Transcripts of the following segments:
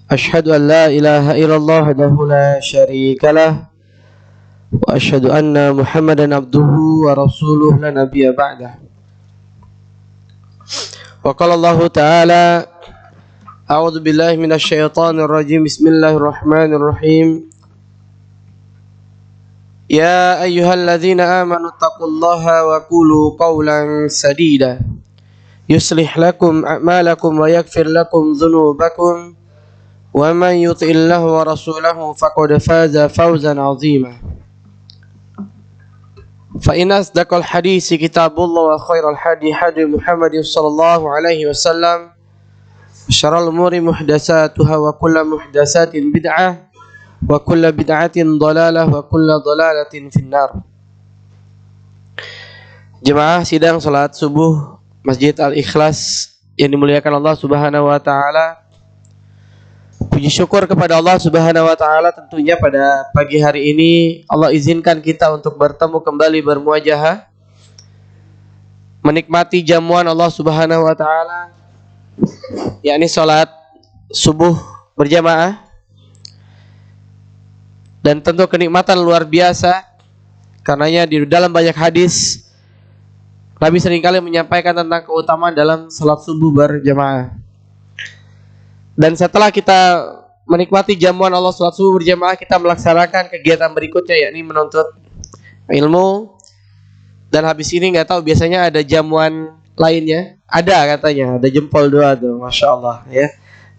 أشهد أن لا إله إلا الله وحده لا شريك له وأشهد أن محمدا عبده ورسوله لا نبي بعده. وقال الله تعالى: أعوذ بالله من الشيطان الرجيم. بسم الله الرحمن الرحيم. يا أيها الذين آمنوا اتقوا الله وقولوا قولا سديدا يصلح لكم أعمالكم ويغفر لكم ذنوبكم ومن يطع الله ورسوله فقد فاز فوزا عظيما. فإن أصدق الحديث كتاب الله وخير الهدي هدي محمد صلى الله عليه وسلم وشر الأمور محدثاتها وكل محدثات بدعة وكل بدعة ضلالة وكل ضلالة في النار. Jemaah sidang salat subuh Masjid Al-Ikhlas yang dimuliakan Allah Subhanahu wa taala. Puji syukur kepada Allah Subhanahu wa taala, tentunya pada pagi hari ini Allah izinkan kita untuk bertemu kembali bermuajahah, menikmati jamuan Allah Subhanahu wa taala, yakni salat subuh berjamaah. Dan tentu kenikmatan luar biasa, karenanya di dalam banyak hadis Nabi seringkali menyampaikan tentang keutamaan dalam salat subuh berjamaah. Dan setelah kita menikmati jamuan Allah salat subuh berjamaah, kita melaksanakan kegiatan berikutnya, yakni menuntut ilmu. Dan habis ini nggak tahu, biasanya ada jamuan lainnya. Ada katanya, ada jempol doa tuh, Masya Allah ya.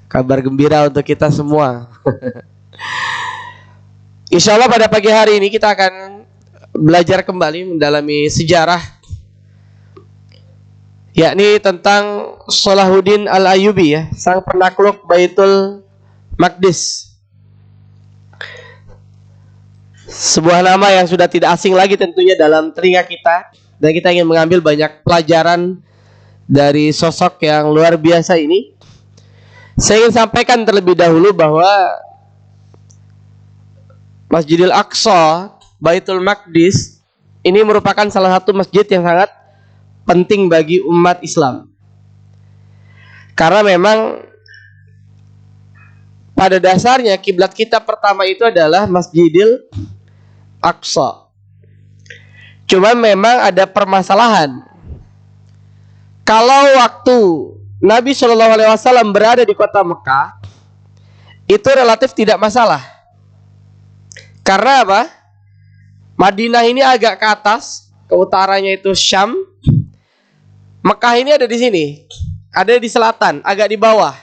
Kabar gembira untuk kita semua. Insya Allah pada pagi hari ini kita akan belajar kembali mendalami sejarah, yakni tentang Salahuddin Al-Ayyubi ya, sang penakluk Baitul Maqdis. Sebuah nama yang sudah tidak asing lagi tentunya dalam telinga kita, dan kita ingin mengambil banyak pelajaran dari sosok yang luar biasa ini. Saya ingin sampaikan terlebih dahulu bahwa Masjidil Aqsa, Baitul Maqdis ini merupakan salah satu masjid yang sangat penting bagi umat Islam. Karena memang pada dasarnya kiblat kita pertama itu adalah Masjidil Aqsa. Cuma memang ada permasalahan. Kalau waktu Nabi SAW berada di kota Mekah, itu relatif tidak masalah. Karena apa? Madinah ini agak ke atas, ke utaranya itu Syam. Mekah ini ada di sini, ada di selatan, agak di bawah.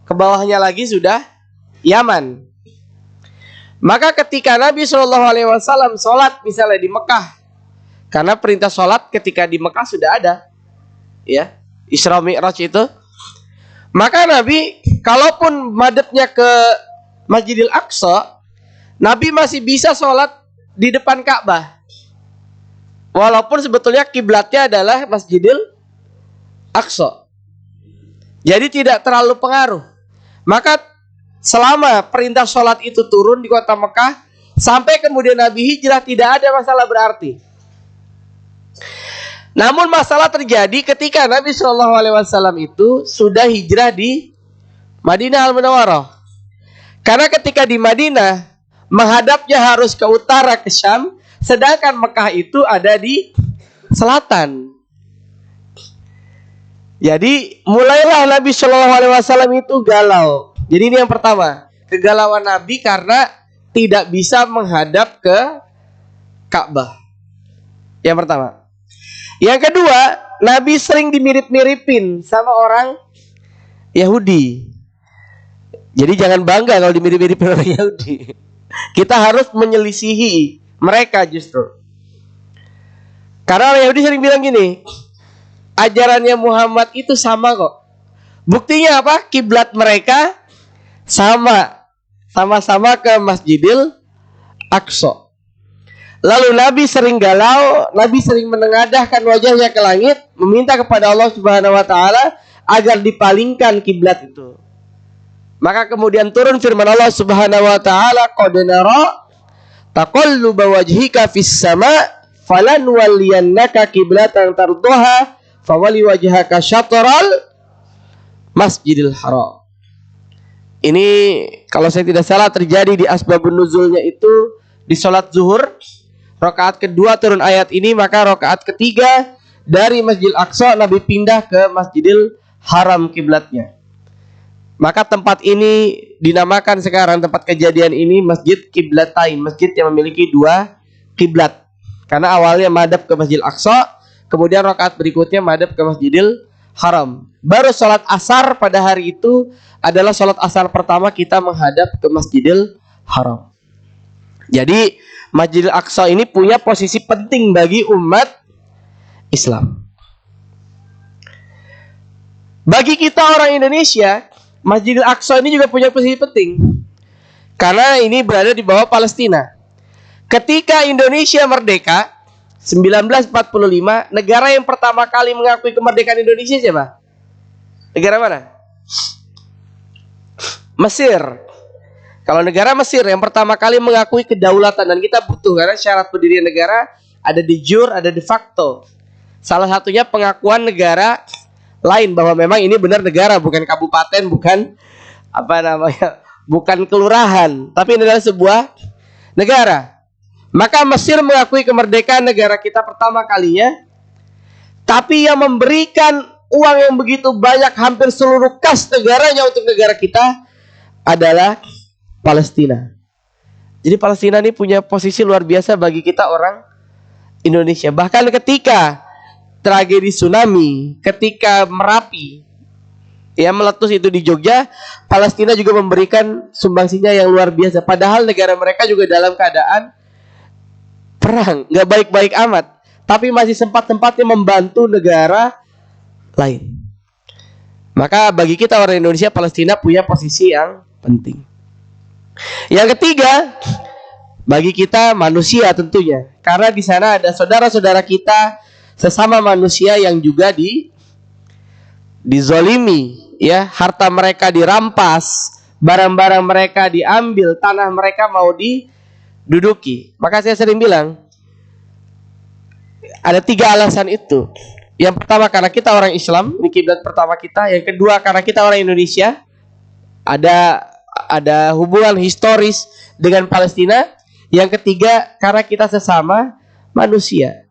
Ke bawahnya lagi sudah Yaman. Maka ketika Nabi SAW sholat misalnya di Mekah, karena perintah sholat ketika di Mekah sudah ada, ya, Isra Mi'raj itu. Maka Nabi, kalaupun madepnya ke Masjidil Aqsa, Nabi masih bisa sholat di depan Ka'bah, walaupun sebetulnya kiblatnya adalah Masjidil Aqsa. Jadi tidak terlalu pengaruh. Maka selama perintah sholat itu turun di kota Mekah sampai kemudian Nabi hijrah, tidak ada masalah berarti. Namun masalah terjadi ketika Nabi SAW itu sudah hijrah di Madinah Al-Munawwarah. Karena ketika di Madinah menghadapnya harus ke utara, ke Syam, sedangkan Mekah itu ada di selatan. Jadi mulailah Nabi SAW itu galau. Jadi ini yang pertama, kegalauan Nabi karena tidak bisa menghadap ke Ka'bah. Yang pertama. Yang kedua, Nabi sering dimirip-miripin sama orang Yahudi. Jadi jangan bangga kalau dimirip-miripin orang Yahudi. Kita harus menyelisihi mereka justru. Karena orang Yahudi sering bilang gini, ajarannya Muhammad itu sama kok. Buktinya apa? Kiblat mereka sama-sama ke Masjidil Aqsa. Lalu Nabi sering galau, Nabi sering menengadahkan wajahnya ke langit, meminta kepada Allah Subhanahu wa taala agar dipalingkan kiblat itu. Maka kemudian turun firman Allah Subhanahu wa taala, qad nara taqalluba wajhika fis sama falan waliyannaka qiblatan tardaha fawali wajhaka syatral Masjidil Haram. Ini kalau saya tidak salah terjadi di asbabun nuzulnya itu di sholat zuhur. Rakaat kedua turun ayat ini, maka rakaat ketiga dari Masjidil Aqsa Nabi pindah ke Masjidil Haram kiblatnya. Maka tempat ini dinamakan sekarang, tempat kejadian ini, Masjid Kiblatain, masjid yang memiliki dua kiblat. Karena awalnya madhab ke Masjidil Aqsa, kemudian rakaat berikutnya madhab ke Masjidil Haram. Baru sholat asar pada hari itu adalah sholat asar pertama kita menghadap ke Masjidil Haram. Jadi Masjidil Aqsa ini punya posisi penting bagi umat Islam. Bagi kita orang Indonesia, Masjidil Aqsa ini juga punya posisi penting. Karena ini berada di bawah Palestina. Ketika Indonesia merdeka 1945, negara yang pertama kali mengakui kemerdekaan Indonesia siapa? Negara mana? Mesir. Kalau negara Mesir yang pertama kali mengakui kedaulatan, dan kita butuh karena syarat pendirian negara ada de jure, ada de facto. Salah satunya pengakuan negara lain bahwa memang ini benar negara, bukan kabupaten, bukan bukan kelurahan, tapi ini adalah sebuah negara. Maka Mesir mengakui kemerdekaan negara kita pertama kalinya, tapi yang memberikan uang yang begitu banyak, hampir seluruh kas negaranya untuk negara kita adalah Palestina. Jadi Palestina ini punya posisi luar biasa bagi kita orang Indonesia. Bahkan ketika tragedi tsunami, ketika Merapi meletus itu di Jogja, Palestina juga memberikan sumbangsinya yang luar biasa. Padahal negara mereka juga dalam keadaan perang, nggak baik-baik amat, tapi masih sempat-sempatnya membantu negara lain. Maka bagi kita orang Indonesia, Palestina punya posisi yang penting. Yang ketiga, bagi kita manusia tentunya, karena di sana ada saudara-saudara kita sesama manusia yang juga dizolimi, ya, harta mereka dirampas, barang-barang mereka diambil, tanah mereka mau diduduki. Maka saya sering bilang ada 3 alasan itu. Yang pertama karena kita orang Islam, ini kiblat pertama kita. Yang kedua karena kita orang Indonesia, ada hubungan historis dengan Palestina. Yang ketiga karena kita sesama manusia.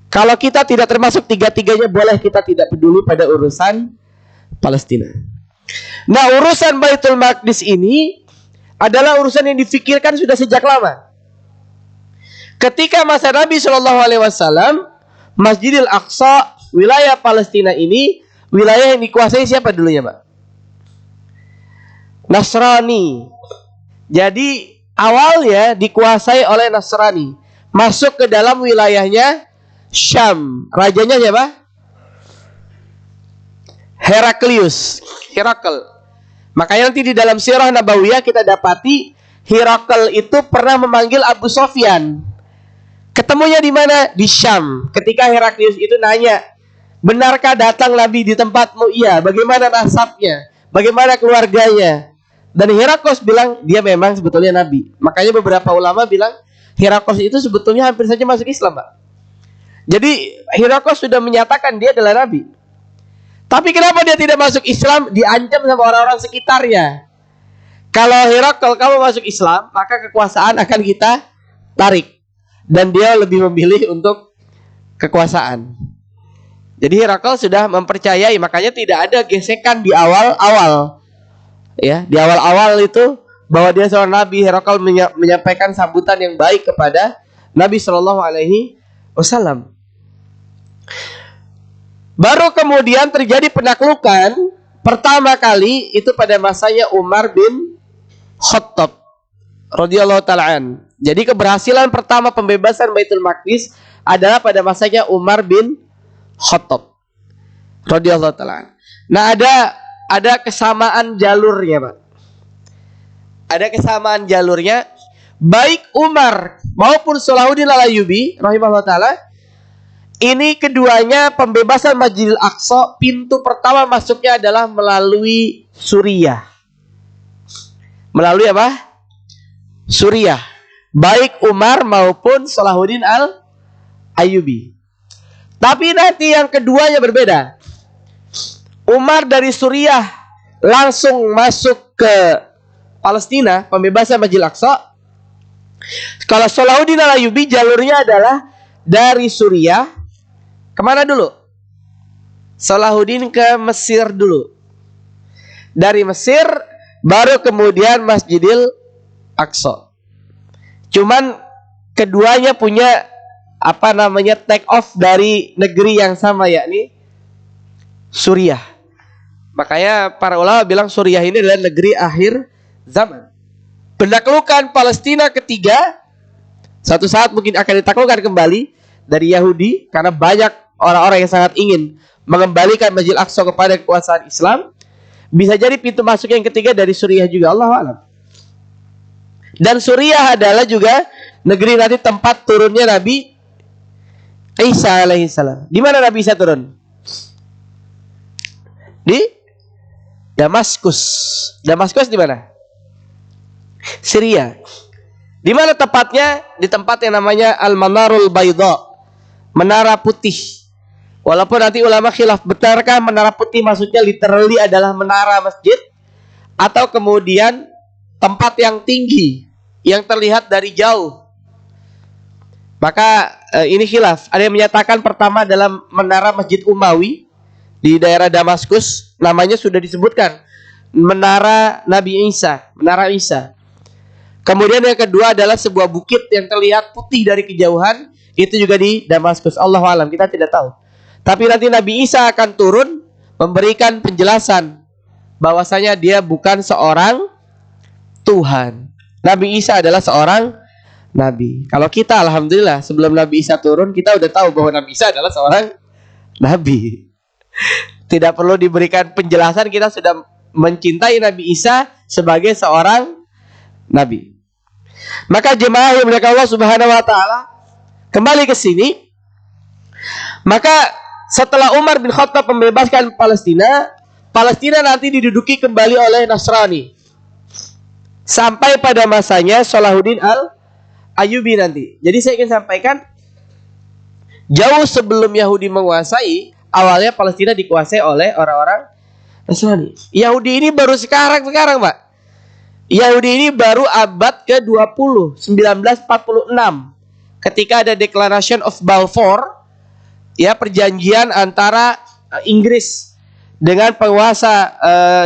Kalau kita tidak termasuk 3-tiganya, boleh kita tidak peduli pada urusan Palestina. Nah, urusan Baitul Maqdis ini adalah urusan yang difikirkan sudah sejak lama. Ketika masa Nabi SAW, Masjidil Aqsa, wilayah Palestina ini, wilayah yang dikuasai siapa dulunya, Pak? Nasrani. Jadi awalnya dikuasai oleh Nasrani. Masuk ke dalam wilayahnya Syam. Rajanya siapa? Heraklius. Herakl. Makanya nanti di dalam Sirah Nabawiyah kita dapati Herakl itu pernah memanggil Abu Sofyan. Ketemunya di mana? Di Syam. Ketika Heraklius itu nanya, benarkah datang Nabi di tempatmu? Iya. Bagaimana nasabnya? Bagaimana keluarganya? Dan Heraklius bilang dia memang sebetulnya Nabi. Makanya beberapa ulama bilang Heraklius itu sebetulnya hampir saja masuk Islam, Pak. Jadi Heraklius sudah menyatakan dia adalah Nabi. Tapi kenapa dia tidak masuk Islam? Diancam sama orang-orang sekitarnya. Kalau Heraklius kamu masuk Islam, maka kekuasaan akan kita tarik. Dan dia lebih memilih untuk kekuasaan. Jadi Heraklius sudah mempercayai, makanya tidak ada gesekan di awal-awal. Ya, di awal-awal itu bahwa dia seorang nabi, Heraklius menyampaikan sambutan yang baik kepada Nabi Shallallahu Alaihi Wasallam. Baru kemudian terjadi penaklukan pertama kali itu pada masanya Umar bin Khattab radhiyallahu ta'ala. Jadi keberhasilan pertama pembebasan Baitul Maqdis adalah pada masanya Umar bin Khattab radhiyallahu ta'ala. Nah, ada kesamaan jalurnya, Pak. Ada kesamaan jalurnya, baik Umar maupun Salahuddin Al-Ayyubi rahimahullah ta'ala. Ini keduanya pembebasan Masjidil Aqsa, pintu pertama masuknya adalah melalui Suriah. Melalui apa? Suriah. Baik Umar maupun Salahuddin Al-Ayyubi. Tapi nanti yang keduanya berbeda. Umar dari Suriah langsung masuk ke Palestina, pembebasan Masjidil Aqsa. Kalau Salahuddin Al-Ayyubi jalurnya adalah dari Suriah kemana dulu? Salahuddin ke Mesir dulu. Dari Mesir baru kemudian Masjidil Aqsa. Cuman keduanya punya take off dari negeri yang sama, yakni Suriah. Makanya para ulama bilang Suriah ini adalah negeri akhir zaman. Penaklukan Palestina ketiga satu saat mungkin akan ditaklukkan kembali dari Yahudi, karena banyak orang-orang yang sangat ingin mengembalikan Masjidil Aqsa kepada kekuasaan Islam. Bisa jadi pintu masuk yang ketiga dari Suriah juga, Allahu a'lam. Dan Suriah adalah juga negeri nanti tempat turunnya Nabi Isa alaihissalam. Di mana Nabi Isa turun? Di Damaskus. Damaskus di mana? Syria. Di mana tepatnya? Di tempat yang namanya Al-Manarul Baydha, menara putih. Walaupun nanti ulama khilaf, benarkah menara putih maksudnya literally adalah menara masjid, atau kemudian tempat yang tinggi yang terlihat dari jauh. Maka ini khilaf. Ada yang menyatakan pertama dalam menara Masjid Umawi di daerah Damaskus, namanya sudah disebutkan Menara Nabi Isa, Menara Isa. Kemudian yang kedua adalah sebuah bukit yang terlihat putih dari kejauhan, itu juga di Damaskus. Allahu a'lam, kita tidak tahu. Tapi nanti Nabi Isa akan turun memberikan penjelasan bahwasanya dia bukan seorang Tuhan. Nabi Isa adalah seorang nabi. Kalau kita alhamdulillah sebelum Nabi Isa turun kita udah tahu bahwa Nabi Isa adalah seorang nabi. Tidak perlu diberikan penjelasan, kita sudah mencintai Nabi Isa sebagai seorang nabi. Maka jemaah yang dimuliakan Allah Subhanahu wa taala, kembali ke sini. Maka setelah Umar bin Khattab membebaskan Palestina, Palestina nanti diduduki kembali oleh Nasrani. Sampai pada masanya Salahuddin Al-Ayyubi nanti. Jadi saya ingin sampaikan, jauh sebelum Yahudi menguasai, awalnya Palestina dikuasai oleh orang-orang Nasrani. Yahudi ini baru sekarang Pak. Yahudi ini baru abad ke-20, 1946. Ketika ada Declaration of Balfour, ya, perjanjian antara Inggris dengan penguasa,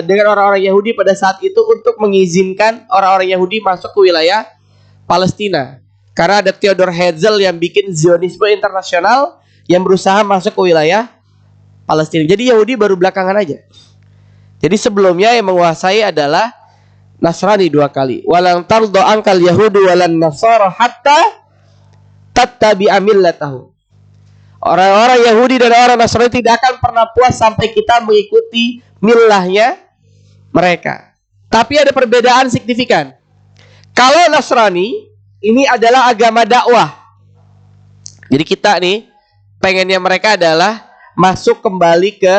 dengan orang-orang Yahudi pada saat itu untuk mengizinkan orang-orang Yahudi masuk ke wilayah Palestina. Karena ada Theodor Herzl yang bikin Zionisme internasional yang berusaha masuk ke wilayah Palestina. Jadi Yahudi baru belakangan aja. Jadi sebelumnya yang menguasai adalah Nasrani 2 kali. Walang tardo angkal Yahudu walan Nasara hatta tattabi'a millatahu. Orang-orang Yahudi dan orang Nasrani tidak akan pernah puas sampai kita mengikuti millahnya mereka. Tapi ada perbedaan signifikan. Kalau Nasrani ini adalah agama dakwah. Jadi kita nih pengennya mereka adalah masuk kembali ke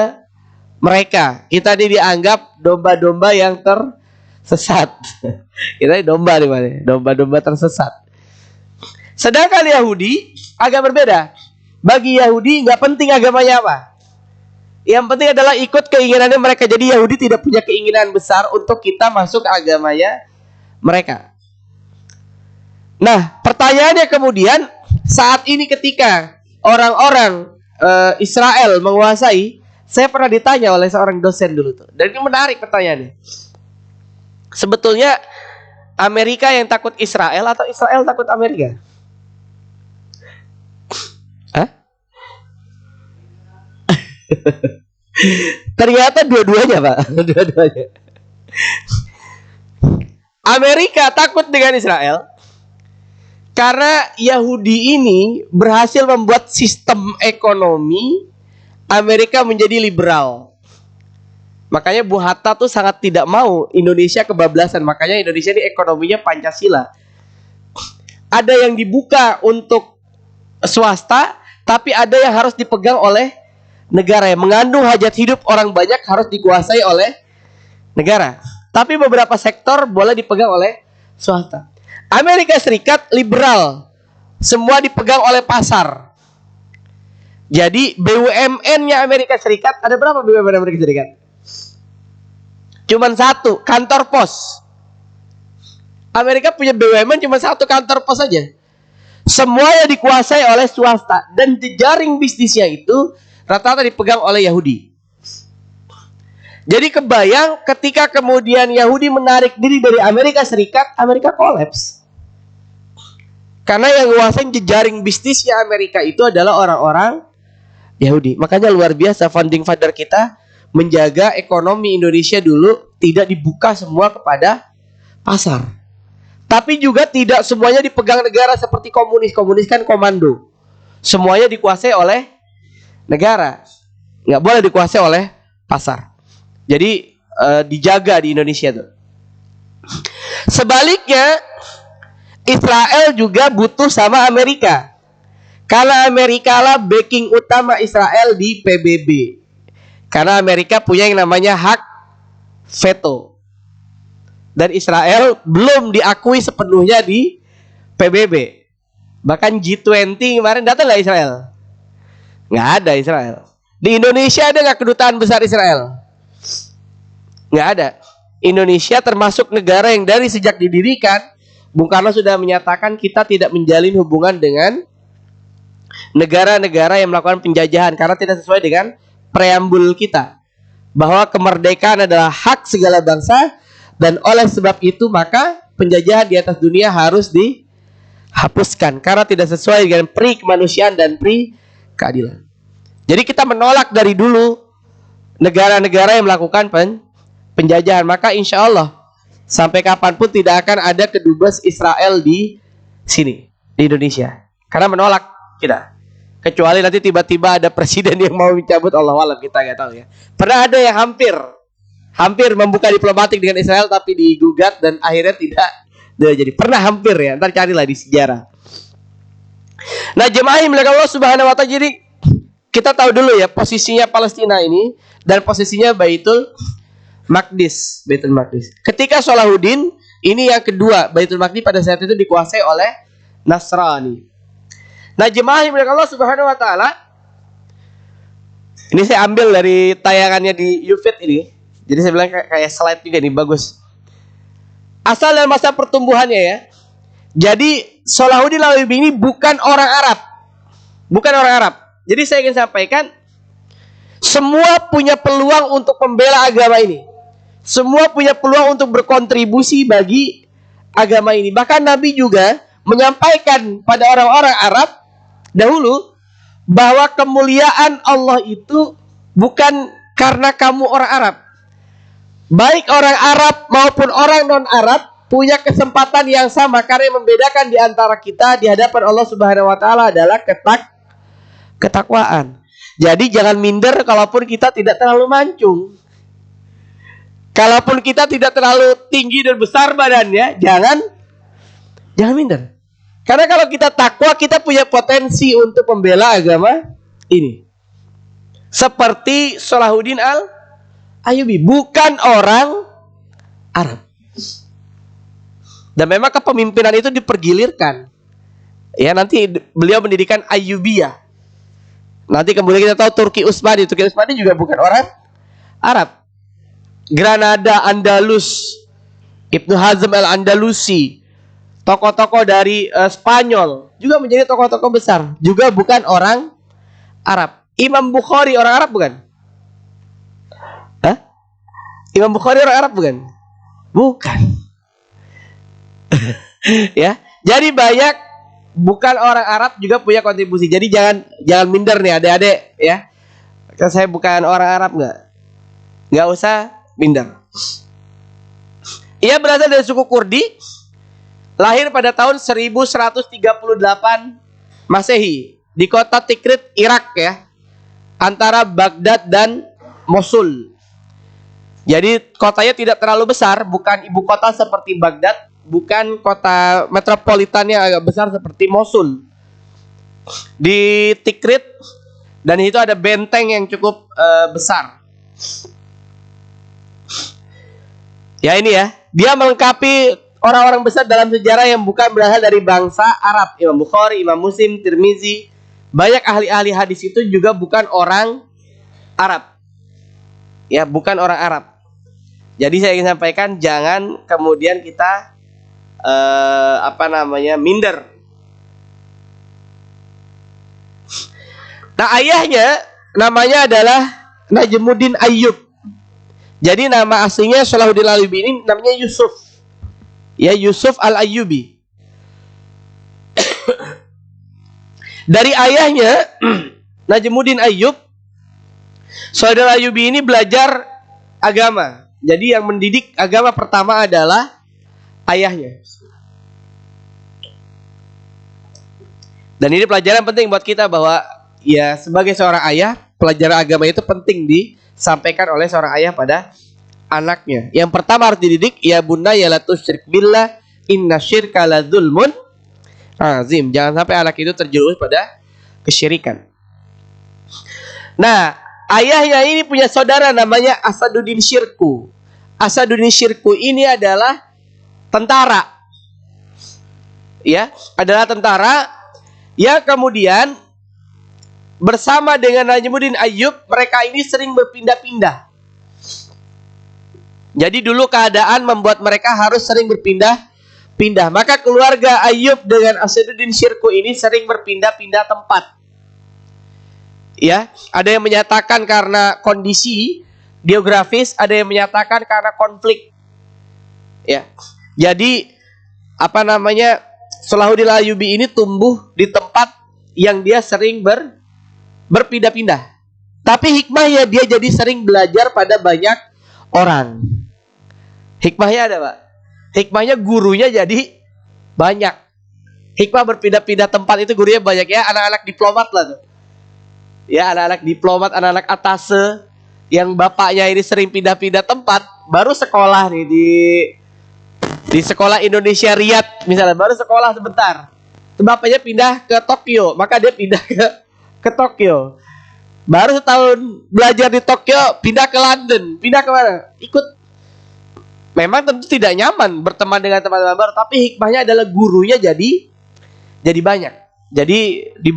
mereka. Kita ini dianggap domba-domba yang tersesat. Kita ini domba nih, mana? Domba-domba tersesat. Sedangkan Yahudi agak berbeda. Bagi Yahudi nggak penting agamanya apa. Yang penting adalah ikut keinginannya mereka. Jadi Yahudi tidak punya keinginan besar untuk kita masuk ke agamanya mereka. Nah, pertanyaannya kemudian, saat ini ketika orang-orang Israel menguasai, saya pernah ditanya oleh seorang dosen dulu tuh. Dan ini menarik pertanyaannya. Sebetulnya Amerika yang takut Israel atau Israel takut Amerika? Hah? Ternyata dua-duanya, Pak. Dua-duanya. Amerika takut dengan Israel karena Yahudi ini berhasil membuat sistem ekonomi Amerika menjadi liberal. Makanya Bu Hatta tuh sangat tidak mau Indonesia kebablasan. Makanya Indonesia ini ekonominya Pancasila. Ada yang dibuka untuk swasta, tapi ada yang harus dipegang oleh negara. Yang mengandung hajat hidup orang banyak harus dikuasai oleh negara. Tapi beberapa sektor boleh dipegang oleh swasta. Amerika Serikat liberal. Semua dipegang oleh pasar. Jadi BUMN-nya Amerika Serikat, ada berapa BUMN Amerika Serikat? Cuman satu, kantor pos. Amerika punya BUMN cuma satu kantor pos saja. Semuanya dikuasai oleh swasta. Dan jejaring bisnisnya itu rata-rata dipegang oleh Yahudi. Jadi kebayang ketika kemudian Yahudi menarik diri dari Amerika Serikat, Amerika kolaps. Karena yang menguasai jejaring bisnisnya Amerika itu adalah orang-orang Yahudi. Makanya luar biasa founding father kita menjaga ekonomi Indonesia dulu tidak dibuka semua kepada pasar. Tapi juga tidak semuanya dipegang negara seperti komunis. Komunis kan komando. Semuanya dikuasai oleh negara. Nggak boleh dikuasai oleh pasar. Jadi dijaga di Indonesia tuh. Sebaliknya, Israel juga butuh sama Amerika. Karena Amerika lah backing utama Israel di PBB. Karena Amerika punya yang namanya hak veto. Dan Israel belum diakui sepenuhnya di PBB. Bahkan G20 kemarin datang nggak Israel? Nggak ada Israel. Di Indonesia ada nggak kedutaan besar Israel? Nggak ada. Indonesia termasuk negara yang dari sejak didirikan, Bung Karno sudah menyatakan kita tidak menjalin hubungan dengan negara-negara yang melakukan penjajahan karena tidak sesuai dengan preambul kita. Bahwa kemerdekaan adalah hak segala bangsa. Dan oleh sebab itu maka penjajahan di atas dunia harus dihapuskan karena tidak sesuai dengan pri kemanusiaan dan pri keadilan. Jadi kita menolak dari dulu negara-negara yang melakukan penjajahan. Maka insya Allah sampai kapanpun tidak akan ada kedubes Israel di sini, di Indonesia. Karena menolak kita. Kecuali nanti tiba-tiba ada presiden yang mau mencabut, Allah alam, kita nggak tahu ya. Pernah ada yang hampir membuka diplomatik dengan Israel tapi digugat dan akhirnya tidak jadi. Pernah hampir ya, ntar carilah di sejarah. Nah, jemaah yang dimuliakan Allah Subhanahu wa taala, jadi kita tahu dulu ya posisinya Palestina ini dan posisinya Baitul Maqdis. Ketika Salahuddin, ini yang kedua, Baitul Maqdis pada saat itu dikuasai oleh Nasrani. Nah, jemaah yang dimuliakan Allah Subhanahu wa taala, ini saya ambil dari tayangannya di YouFit ini. Jadi saya bilang kayak slide juga nih, bagus. Asal dan masa pertumbuhannya ya. Jadi Salahuddin Al-Ayyubi ini bukan orang Arab. Bukan orang Arab. Jadi saya ingin sampaikan, semua punya peluang untuk membela agama ini. Semua punya peluang untuk berkontribusi bagi agama ini. Bahkan Nabi juga menyampaikan pada orang-orang Arab dahulu bahwa kemuliaan Allah itu bukan karena kamu orang Arab. Baik orang Arab maupun orang non-Arab punya kesempatan yang sama, karena yang membedakan di antara kita di hadapan Allah Subhanahu wa taala adalah ketakwaan. Jadi jangan minder kalaupun kita tidak terlalu mancung. Kalaupun kita tidak terlalu tinggi dan besar badannya, jangan minder. Karena kalau kita takwa, kita punya potensi untuk membela agama ini. Seperti Salahuddin Al-Ayyubi, bukan orang Arab. Dan memang kepemimpinan itu dipergilirkan. Ya, nanti beliau mendirikan Ayyubiyah. Nanti kemudian kita tahu Turki Utsmani juga bukan orang Arab. Granada, Andalus, Ibnu Hazm Al-Andalusi, tokoh-tokoh dari Spanyol juga menjadi tokoh-tokoh besar, juga bukan orang Arab. Imam Bukhari orang Arab bukan? Hah? Imam Bukhari orang Arab bukan? Bukan. Ya, jadi banyak bukan orang Arab juga punya kontribusi. Jadi jangan minder nih adik-adik ya. Kalau saya bukan orang Arab nggak usah minder. Ia berasal dari suku Kurdi, lahir pada tahun 1138 Masehi di kota Tikrit, Irak ya, antara Baghdad dan Mosul. Jadi kotanya tidak terlalu besar, bukan ibu kota seperti Baghdad, bukan kota metropolitannya agak besar seperti Mosul. Di Tikrit, dan itu ada benteng yang cukup besar. Ya ini ya, dia melengkapi orang-orang besar dalam sejarah yang bukan berasal dari bangsa Arab. Imam Bukhari, Imam Muslim, Tirmizi, banyak ahli-ahli hadis itu juga bukan orang Arab. Ya, bukan orang Arab. Jadi saya ingin sampaikan jangan kemudian kita minder. Nah, ayahnya namanya adalah Najmuddin Ayyub. Jadi nama aslinya Salahuddin Al-Ayyubi ini namanya Yusuf. Ya, Yusuf Al-Ayyubi. Dari ayahnya Najmuddin Ayyub, Salahuddin Al-Ayyubi ini belajar agama. Jadi yang mendidik agama pertama adalah ayahnya. Dan ini pelajaran penting buat kita bahwa ya sebagai seorang ayah, pelajaran agama itu penting disampaikan oleh seorang ayah pada anaknya. Yang pertama harus dididik, ya bunayya la tusyrik billah inna syirka la dzulmun azim. Jangan sampai anak itu terjerumus pada kesyirikan. Nah, ayahnya ini punya saudara namanya Asaduddin Syirku. Asaduddin Syirku ini adalah tentara. Ya, adalah tentara yang kemudian bersama dengan Najmuddin Ayyub, mereka ini sering berpindah-pindah. Jadi dulu keadaan membuat mereka harus sering berpindah-pindah. Maka keluarga Ayyub dengan Asaduddin Syirku ini sering berpindah-pindah tempat. Ya, ada yang menyatakan karena kondisi geografis, ada yang menyatakan karena konflik. Ya. Jadi Salahuddin Al-Ayyubi ini tumbuh di tempat yang dia sering berpindah-pindah. Tapi hikmahnya dia jadi sering belajar pada banyak orang. Hikmahnya ada, Pak. Hikmahnya gurunya jadi banyak. Hikmah berpindah-pindah tempat itu gurunya banyak ya. Anak-anak diplomat lah tuh. Ya, anak-anak diplomat, anak-anak atase yang bapaknya ini sering pindah-pindah tempat, baru sekolah nih di sekolah Indonesia Riyadh misalnya, baru sekolah sebentar. Bapaknya pindah ke Tokyo, maka dia pindah ke Tokyo. Baru setahun belajar di Tokyo, pindah ke London, pindah ke mana? Ikut. Memang tentu tidak nyaman berteman dengan teman-teman baru, tapi hikmahnya adalah gurunya jadi banyak. Jadi di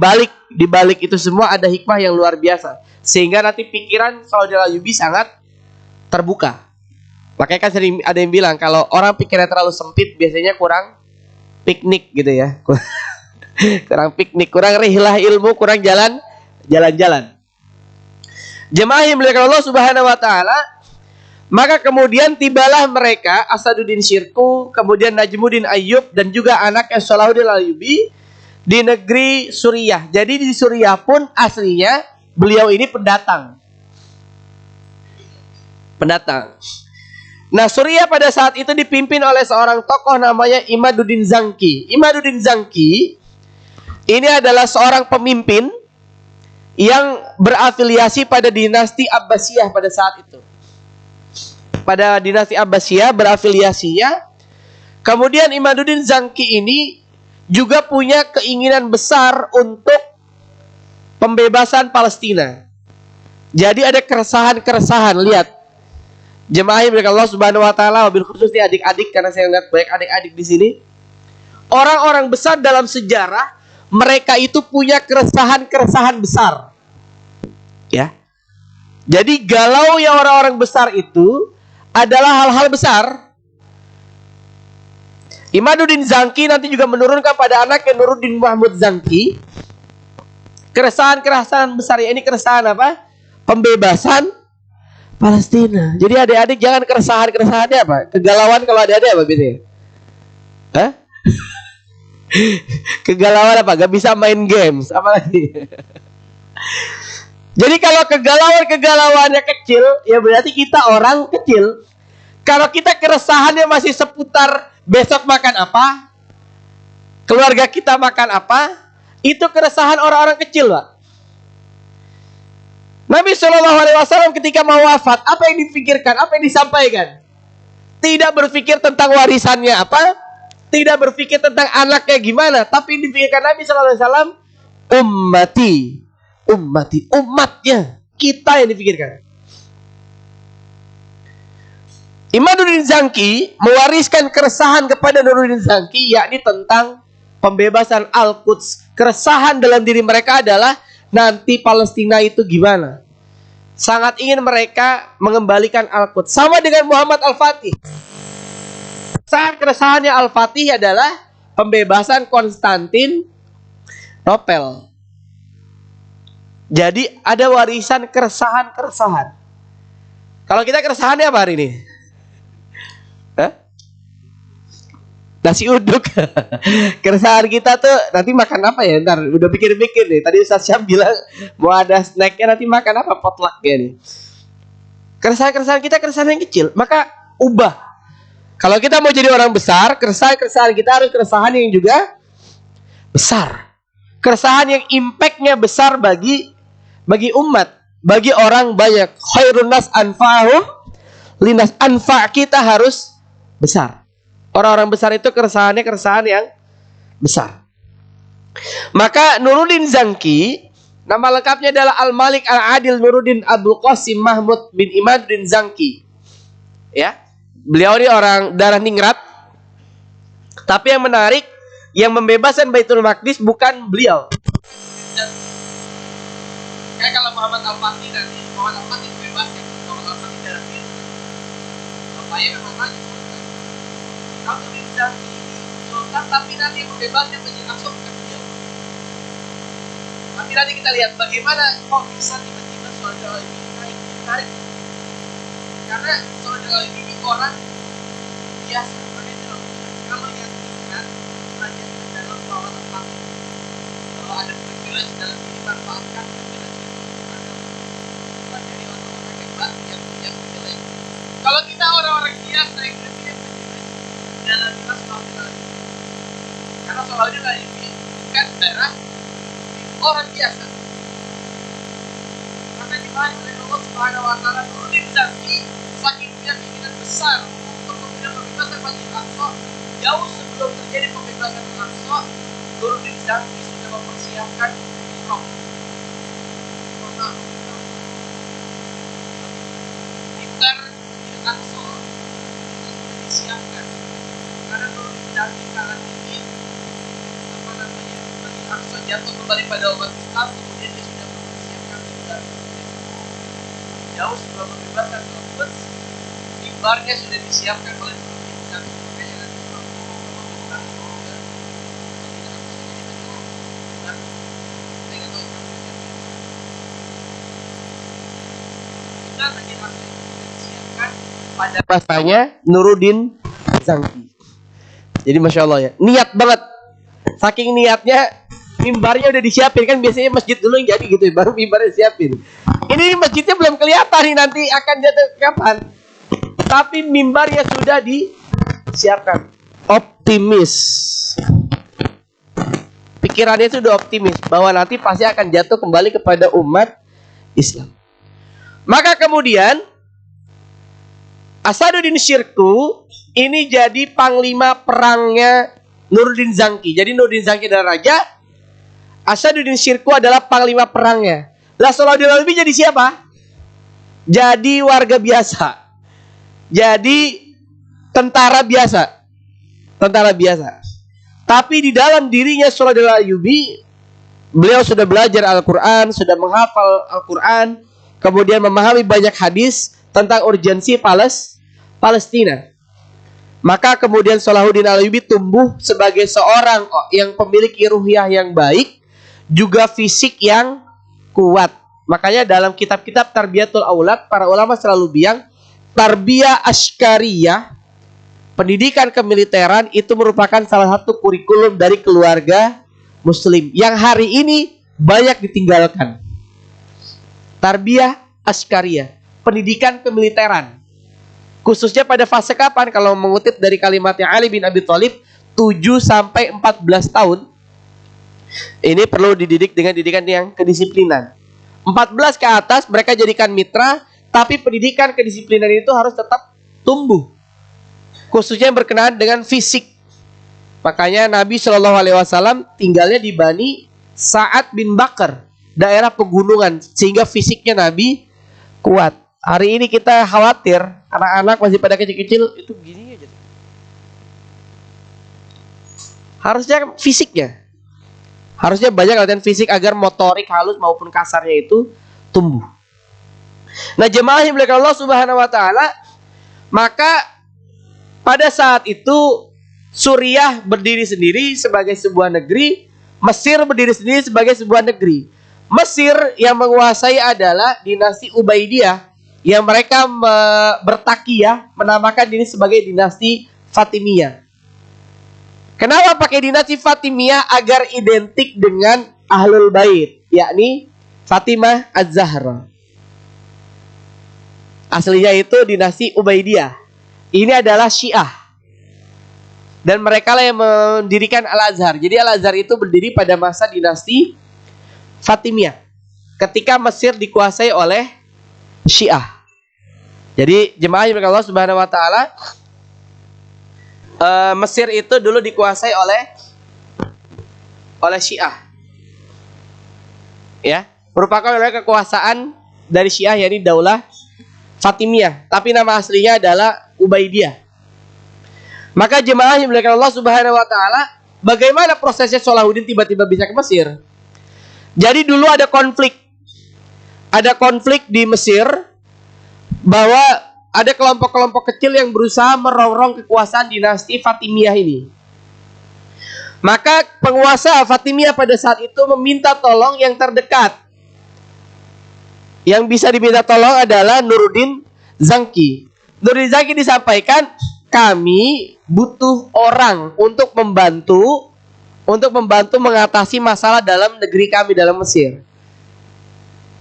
balik itu semua ada hikmah yang luar biasa, sehingga nanti pikiran Salahuddin Al-Ayyubi sangat terbuka. Makanya kan sering ada yang bilang kalau orang pikirnya terlalu sempit biasanya kurang piknik gitu ya. Kurang piknik, kurang rihlah ilmu, kurang jalan-jalan. Jemaah yang dimuliakan Allah Subhanahu wa taala, maka kemudian tibalah mereka Asaduddin Syirku, kemudian Najmuddin Ayyub dan juga anaknya Salahuddin Al-Ayyubi di negeri Suriah. Jadi di Suriah pun aslinya beliau ini pendatang. Nah, Suriah pada saat itu dipimpin oleh seorang tokoh namanya Imaduddin Zanki. Imaduddin Zanki ini adalah seorang pemimpin yang berafiliasi pada dinasti Abbasiyah pada saat itu. Pada dinasti Abbasiyah berafiliasinya. Kemudian Imaduddin Zanki ini juga punya keinginan besar untuk pembebasan Palestina. Jadi ada keresahan-keresahan. Lihat, jemaah yang dimuliakan Allah Subhanahu wa taala, wabil khusus nih adik-adik, karena saya lihat banyak adik-adik di sini. Orang-orang besar dalam sejarah, mereka itu punya keresahan-keresahan besar. Ya. Jadi galau ya orang-orang besar itu adalah hal-hal besar. Imaduddin Zanki nanti juga menurunkan pada anaknya Nuruddin Mahmud Zanki keresahan-keresahan besar. Ya, ini keresahan apa? Pembebasan Palestina. Jadi adik-adik jangan keresahan-keresahannya apa? Kegalauan kalau ada apa biasanya? Hah? Kegalauan apa? Gak bisa main games. Apa lagi? Jadi kalau kegalauannya kecil, ya berarti kita orang kecil. Kalau kita keresahannya masih seputar besok makan apa, keluarga kita makan apa, itu keresahan orang-orang kecil, Pak. Nabi SAW ketika mau wafat, apa yang dipikirkan, apa yang disampaikan? Tidak berpikir tentang warisannya apa, tidak berpikir tentang anaknya gimana, tapi yang dipikirkan Nabi SAW, umatnya, kita yang dipikirkan. Imaduddin Zanki mewariskan keresahan kepada Nuruddin Zanki, yakni tentang pembebasan Al-Quds. Keresahan dalam diri mereka adalah nanti Palestina itu gimana? sangat ingin mereka mengembalikan Al-Quds. Sama dengan Muhammad Al-Fatih. Saat keresahannya Al-Fatih adalah pembebasan Konstantin Nopel. Jadi ada warisan keresahan-keresahan. Kalau kita keresahannya apa hari ini? Hah? Nasi uduk. Keresahan kita tuh nanti makan apa ya? Ntar udah pikir-pikir nih. Tadi Ustaz Syam bilang mau ada snacknya, nanti makan apa, potlucknya nih. Keresahan-keresahan kita keresahan yang kecil. Maka ubah. Kalau kita mau jadi orang besar, keresahan-keresahan kita harus keresahan yang juga besar. Keresahan yang impactnya besar bagi umat, bagi orang banyak. Khairun nas anfa'uhum linas, anfa kita harus besar. Orang-orang besar itu keresahannya keresahan yang besar. Maka Nuruddin Zangki, nama lengkapnya adalah Al-Malik Al-Adil Nuruddin Abdul Qasim Mahmud bin Imaduddin Zangki. Ya, beliau ini orang darah ningrat. Tapi yang menarik, yang membebaskan Baitul Maqdis bukan beliau. Kayak kalau Muhammad Al-Fatih nanti, Muhammad Al-Fatih membebaskan, Muhammad Al-Fatih darah biru. Bapaknya memang maju. Kalau Sultan ini sultan, tapi nanti yang membebaskan Masjid Aqsa bukan beliau. Tapi nanti kita lihat bagaimana kok bisa tiba-tiba Saudara ini naik. Karena Saudara ini orang biasa. Kalau yang ingat belajar dalam Muhammad Al-Fatih, kalau ada privilege dalam ini, manfaatkan privilege itu. Jadi orang-orang hebat yang punya privilege. Kalau kita orang-orang biasa yang punya privilege, dalam kita Saudara ini. Karena Saudara ini bukan daerah orang biasa. Maka dimana oleh Allah Subhanahu Wa Taala Nuruddin Zangki saking punya keinginan besar untuk kemudian membebaskan Masjid Aqsa. Jauh sebelum terjadi pembebasan Al-Aqsa, Nuruddin Zangki sudah mempersiapkan umroh. Mimbar Al-Aqsa itu sudah disiapkan. Karena Nuruddin Zangki kala ingin Masjid Aqsa jatuh kembali pada umat Islam, kemudian dia sudah mempersiapkan mimbar. Jauh sebelum pembebasan Al-Quds, mimbarnya sudah disiapkan oleh Nuruddin Zangki. Pada masanya Nuruddin Zangki. Jadi Masya Allah ya, niat banget. Saking niatnya, mimbarnya udah disiapin. Kan biasanya masjid dulu yang jadi gitu ya, baru mimbarnya disiapin. Ini masjidnya belum kelihatan nih nanti akan jatuh kapan. Tapi mimbarnya sudah disiapkan. Optimis. Pikirannya itu udah optimis bahwa nanti pasti akan jatuh kembali kepada umat Islam. Maka kemudian Asaduddin Syirku ini jadi panglima perangnya Nuruddin Zangki. Jadi Nuruddin Zangki adalah raja, Asaduddin Syirku adalah panglima perangnya. Lah Salahuddin Ayyubi jadi siapa? Jadi warga biasa. Jadi tentara biasa. Tentara biasa. Tapi di dalam dirinya Salahuddin Ayyubi, beliau sudah belajar Al-Quran, sudah menghafal Al-Quran, kemudian memahami banyak hadis tentang urgensi Palestina. Maka kemudian Salahuddin Ayyubi tumbuh sebagai seorang yang memiliki ruhiyah yang baik, juga fisik yang kuat. Makanya dalam kitab-kitab Tarbiyatul Aulad, para ulama selalu bilang, tarbiyah askariyah, pendidikan kemiliteran itu merupakan salah satu kurikulum dari keluarga Muslim yang hari ini banyak ditinggalkan. Tarbiyah askariyah, pendidikan kemiliteran. Khususnya pada fase kapan? Kalau mengutip dari kalimatnya Ali bin Abi Thalib, 7-14 tahun. Ini perlu dididik dengan didikan yang kedisiplinan. 14 ke atas mereka jadikan mitra, tapi pendidikan kedisiplinan itu harus tetap tumbuh. Khususnya yang berkenaan dengan fisik. Makanya Nabi SAW tinggalnya di Bani Sa'ad bin Bakar, daerah pegunungan, sehingga fisiknya Nabi kuat. Hari ini kita khawatir anak-anak masih pada kecil-kecil itu gini aja. Harusnya fisiknya, harusnya banyak latihan fisik agar motorik halus maupun kasarnya itu tumbuh. Nah, jemaah yang dimuliakan Allah Subhanahu wa taala, maka pada saat itu Suriah berdiri sendiri sebagai sebuah negeri, Mesir berdiri sendiri sebagai sebuah negeri. Mesir yang menguasai adalah dinasti Ubaidiyah, yang mereka bertakiyah menamakan diri sebagai dinasti Fatimiyah. Kenapa pakai dinasti Fatimiyah? Agar identik dengan Ahlul Bait, yakni Fatimah Az-Zahra. Aslinya itu dinasti Ubaidiyah. Ini adalah Syiah. Dan mereka lah yang mendirikan Al-Azhar. Jadi Al-Azhar itu berdiri pada masa dinasti Fatimiyah, ketika Mesir dikuasai oleh Syiah. Jadi jemaah yang Allah Subhanahu wa taala, Mesir itu dulu dikuasai oleh Syiah. Ya, merupakan oleh kekuasaan dari Syiah, yakni Daulah Fatimiyah, tapi nama aslinya adalah Ubaidiyah. Maka jemaah yang dimuliakan Allah Subhanahu wa taala, bagaimana prosesnya Salahuddin tiba-tiba bisa ke Mesir? Jadi dulu ada konflik. Ada konflik di Mesir bahwa ada kelompok-kelompok kecil yang berusaha merongrong kekuasaan dinasti Fatimiyah ini. Maka penguasa Fatimiyah pada saat itu meminta tolong yang terdekat. Yang bisa diminta tolong adalah Nuruddin Zanki. Nuruddin Zanki disampaikan, kami butuh orang untuk membantu mengatasi masalah dalam negeri kami, dalam Mesir.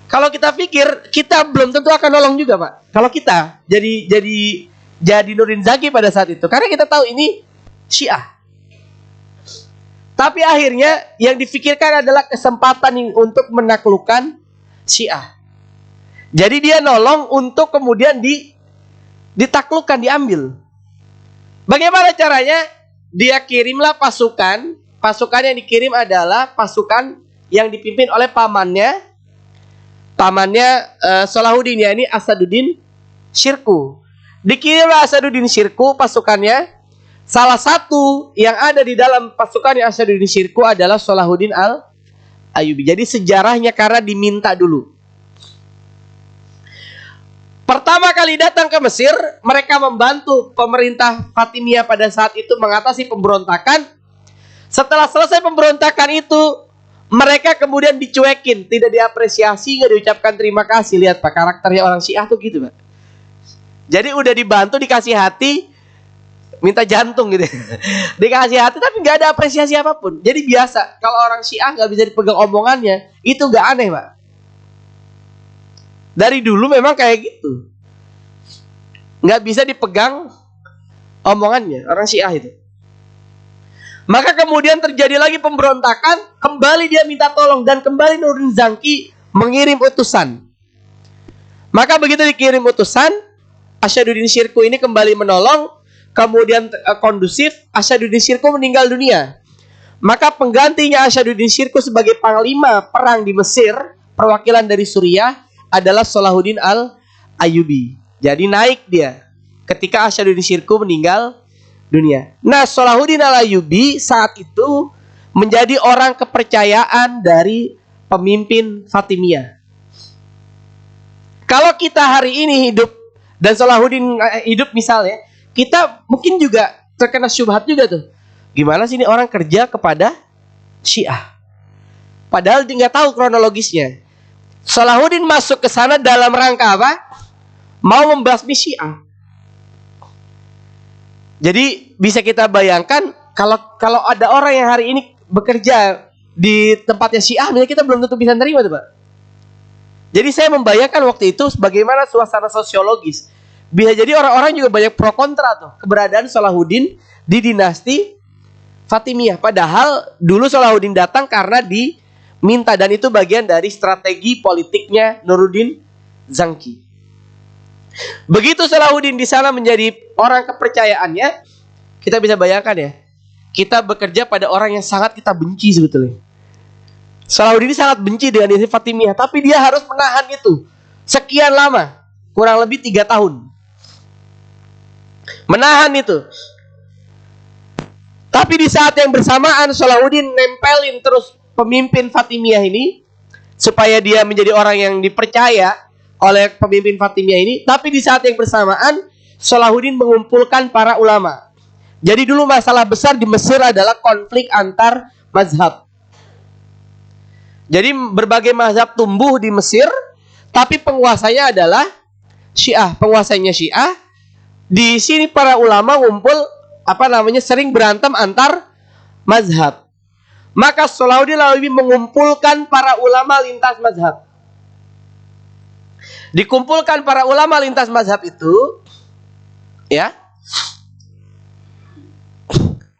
Kalau kita pikir, kita belum tentu akan nolong juga, Pak. Kalau kita jadi Nuruddin Zanki pada saat itu, karena kita tahu ini Syiah. Tapi akhirnya yang difikirkan adalah kesempatan untuk menaklukkan Syiah. Jadi dia nolong untuk kemudian ditaklukkan, diambil. Bagaimana caranya? Dia kirimlah pasukan. Pasukan yang dikirim adalah pasukan yang dipimpin oleh pamannya Salahuddin, yakni Asaduddin Syirkuh. Dikirimlah Asaduddin Syirkuh pasukannya. Salah satu yang ada di dalam pasukan Asaduddin Syirkuh adalah Salahuddin Al-Ayyubi. Jadi sejarahnya karena diminta dulu. Pertama kali datang ke Mesir, mereka membantu pemerintah Fatimiyah pada saat itu mengatasi pemberontakan. Setelah selesai pemberontakan itu, mereka kemudian dicuekin, tidak diapresiasi, nggak diucapkan terima kasih. Lihat Pak, karakternya orang Syiah tuh gitu Pak. Jadi udah dibantu, dikasih hati, minta jantung gitu. Dikasih hati tapi nggak ada apresiasi apapun. Jadi biasa, kalau orang Syiah nggak bisa dipegang omongannya, itu nggak aneh Pak. Dari dulu memang kayak gitu. Nggak bisa dipegang omongannya orang Syiah itu. Maka kemudian terjadi lagi pemberontakan, kembali dia minta tolong, dan kembali Nuruddin Zanki mengirim utusan. Maka begitu dikirim utusan, Asaduddin Syirkuh ini kembali menolong, kemudian kondusif, Asaduddin Syirkuh meninggal dunia. Maka penggantinya Asaduddin Syirkuh sebagai panglima perang di Mesir, perwakilan dari Suriah, adalah Salahuddin Al-Ayyubi. Jadi naik dia ketika Asaduddin Syirkuh meninggal dunia. Nah, Salahuddin Al-Ayyubi saat itu menjadi orang kepercayaan dari pemimpin Fatimiyah. Kalau kita hari ini hidup dan Salahuddin hidup misalnya, kita mungkin juga terkena syubhat juga tuh. Gimana sih ini orang kerja kepada Syiah? Padahal dia nggak tahu kronologisnya. Salahuddin masuk ke sana dalam rangka apa? Mau membasmi Syiah. Jadi bisa kita bayangkan kalau ada orang yang hari ini bekerja di tempatnya Syiah, kita belum tentu bisa nerima tuh Pak. Jadi saya membayangkan waktu itu bagaimana suasana sosiologis. Bisa jadi orang-orang juga banyak pro kontra tuh keberadaan Salahuddin di dinasti Fatimiyah. Padahal dulu Salahuddin datang karena diminta, dan itu bagian dari strategi politiknya Nuruddin Zanki. Begitu Salahuddin di sana menjadi orang kepercayaannya, kita bisa bayangkan ya, kita bekerja pada orang yang sangat kita benci sebetulnya. Salahuddin ini sangat benci dengan dinasti Fatimiyah, tapi dia harus menahan itu sekian lama, kurang lebih 3 tahun. Menahan itu. Tapi di saat yang bersamaan Salahuddin nempelin terus pemimpin Fatimiyah ini supaya dia menjadi orang yang dipercaya oleh pemimpin Fatimiyah ini. Tapi di saat yang bersamaan Salahuddin mengumpulkan para ulama. Jadi dulu masalah besar di Mesir adalah konflik antar mazhab. Jadi berbagai mazhab tumbuh di Mesir, tapi penguasanya adalah Syiah. Penguasanya Syiah. Di sini para ulama ngumpul, sering berantem antar mazhab. Maka Salahuddin Al-Ayyubi mengumpulkan para ulama lintas mazhab. Dikumpulkan para ulama lintas mazhab itu, ya.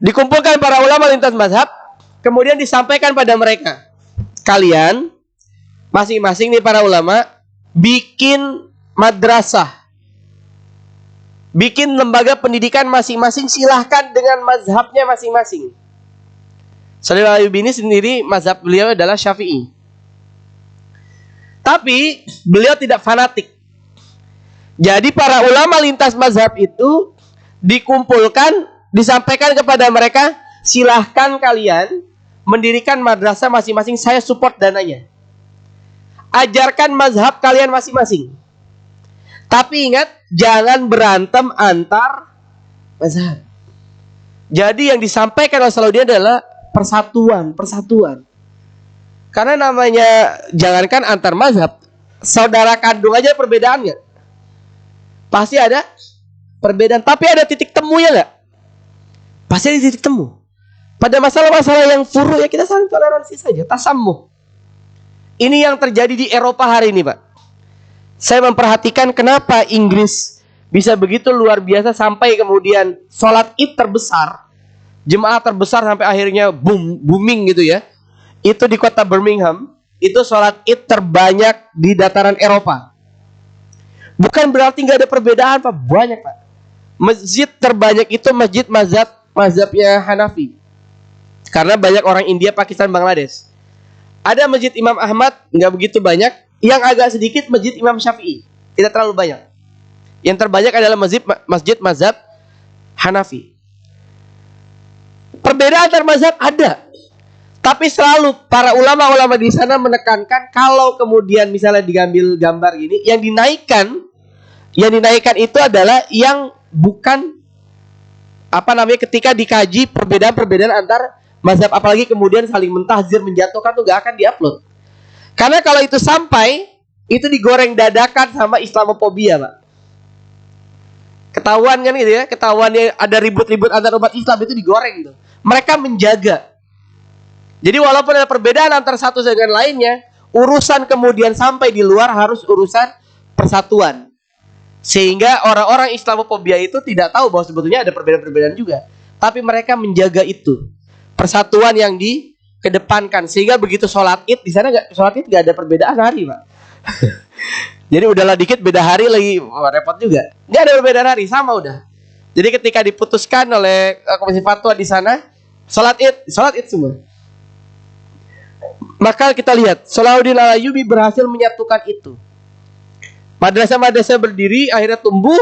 Dikumpulkan para ulama lintas mazhab, kemudian disampaikan pada mereka, kalian masing-masing nih para ulama bikin madrasah, bikin lembaga pendidikan masing-masing, silahkan dengan mazhabnya masing-masing. Salahuddin Al-Ayyubi ini sendiri mazhab beliau adalah Syafi'i. Tapi beliau tidak fanatik. Jadi para ulama lintas mazhab itu dikumpulkan, disampaikan kepada mereka, silahkan kalian mendirikan madrasah masing-masing, saya support dananya. Ajarkan mazhab kalian masing-masing. Tapi ingat, jangan berantem antar mazhab. Jadi yang disampaikan oleh Salahuddin adalah persatuan. Karena namanya jangankan antar mazhab, saudara kandung aja perbedaannya. Pasti ada perbedaan, tapi ada titik temunya nggak? Pasti ada titik temu. Pada masalah-masalah yang furu ya kita saling toleransi saja, tasamuh. Ini yang terjadi di Eropa hari ini, Pak. Saya memperhatikan kenapa Inggris bisa begitu luar biasa sampai kemudian sholat Id terbesar, jemaah terbesar sampai akhirnya booming gitu ya. Itu di kota Birmingham, itu sholat Id terbanyak di dataran Eropa. Bukan berarti nggak ada perbedaan, Pak. Banyak, Pak. Masjid terbanyak itu masjid mazhabnya Hanafi. Karena banyak orang India, Pakistan, Bangladesh. Ada masjid Imam Ahmad, nggak begitu banyak. Yang agak sedikit masjid Imam Syafi'i, tidak terlalu banyak. Yang terbanyak adalah masjid mazhab Hanafi. Perbedaan antar mazhab ada. Tapi selalu para ulama-ulama di sana menekankan kalau kemudian misalnya diambil gambar gini, yang dinaikkan itu adalah yang bukan ketika dikaji perbedaan antar mazhab, apalagi kemudian saling mentahzir, menjatuhkan, tuh gak akan diupload. Karena kalau itu sampai, itu digoreng dadakan sama Islamofobia, Pak. Ketahuan kan gitu ya, ketahuannya ada ribut-ribut antar umat Islam, itu digoreng gitu. Mereka menjaga. Jadi walaupun ada perbedaan antara satu dengan lainnya, urusan kemudian sampai di luar harus urusan persatuan. Sehingga orang-orang Islamofobia itu tidak tahu bahwa sebetulnya ada perbedaan-perbedaan juga. Tapi mereka menjaga itu. Persatuan yang dikedepankan. Sehingga begitu sholat Id, di sana sholat Id gak ada perbedaan hari, Pak. Jadi udahlah dikit beda hari lagi, repot juga. Gak ada perbedaan hari, sama udah. Jadi ketika diputuskan oleh Komisi Fatwa di sana, sholat Id semua. Maka kita lihat Salahuddin Al-Ayyubi berhasil menyatukan itu. Madrasah-madrasah berdiri, akhirnya tumbuh.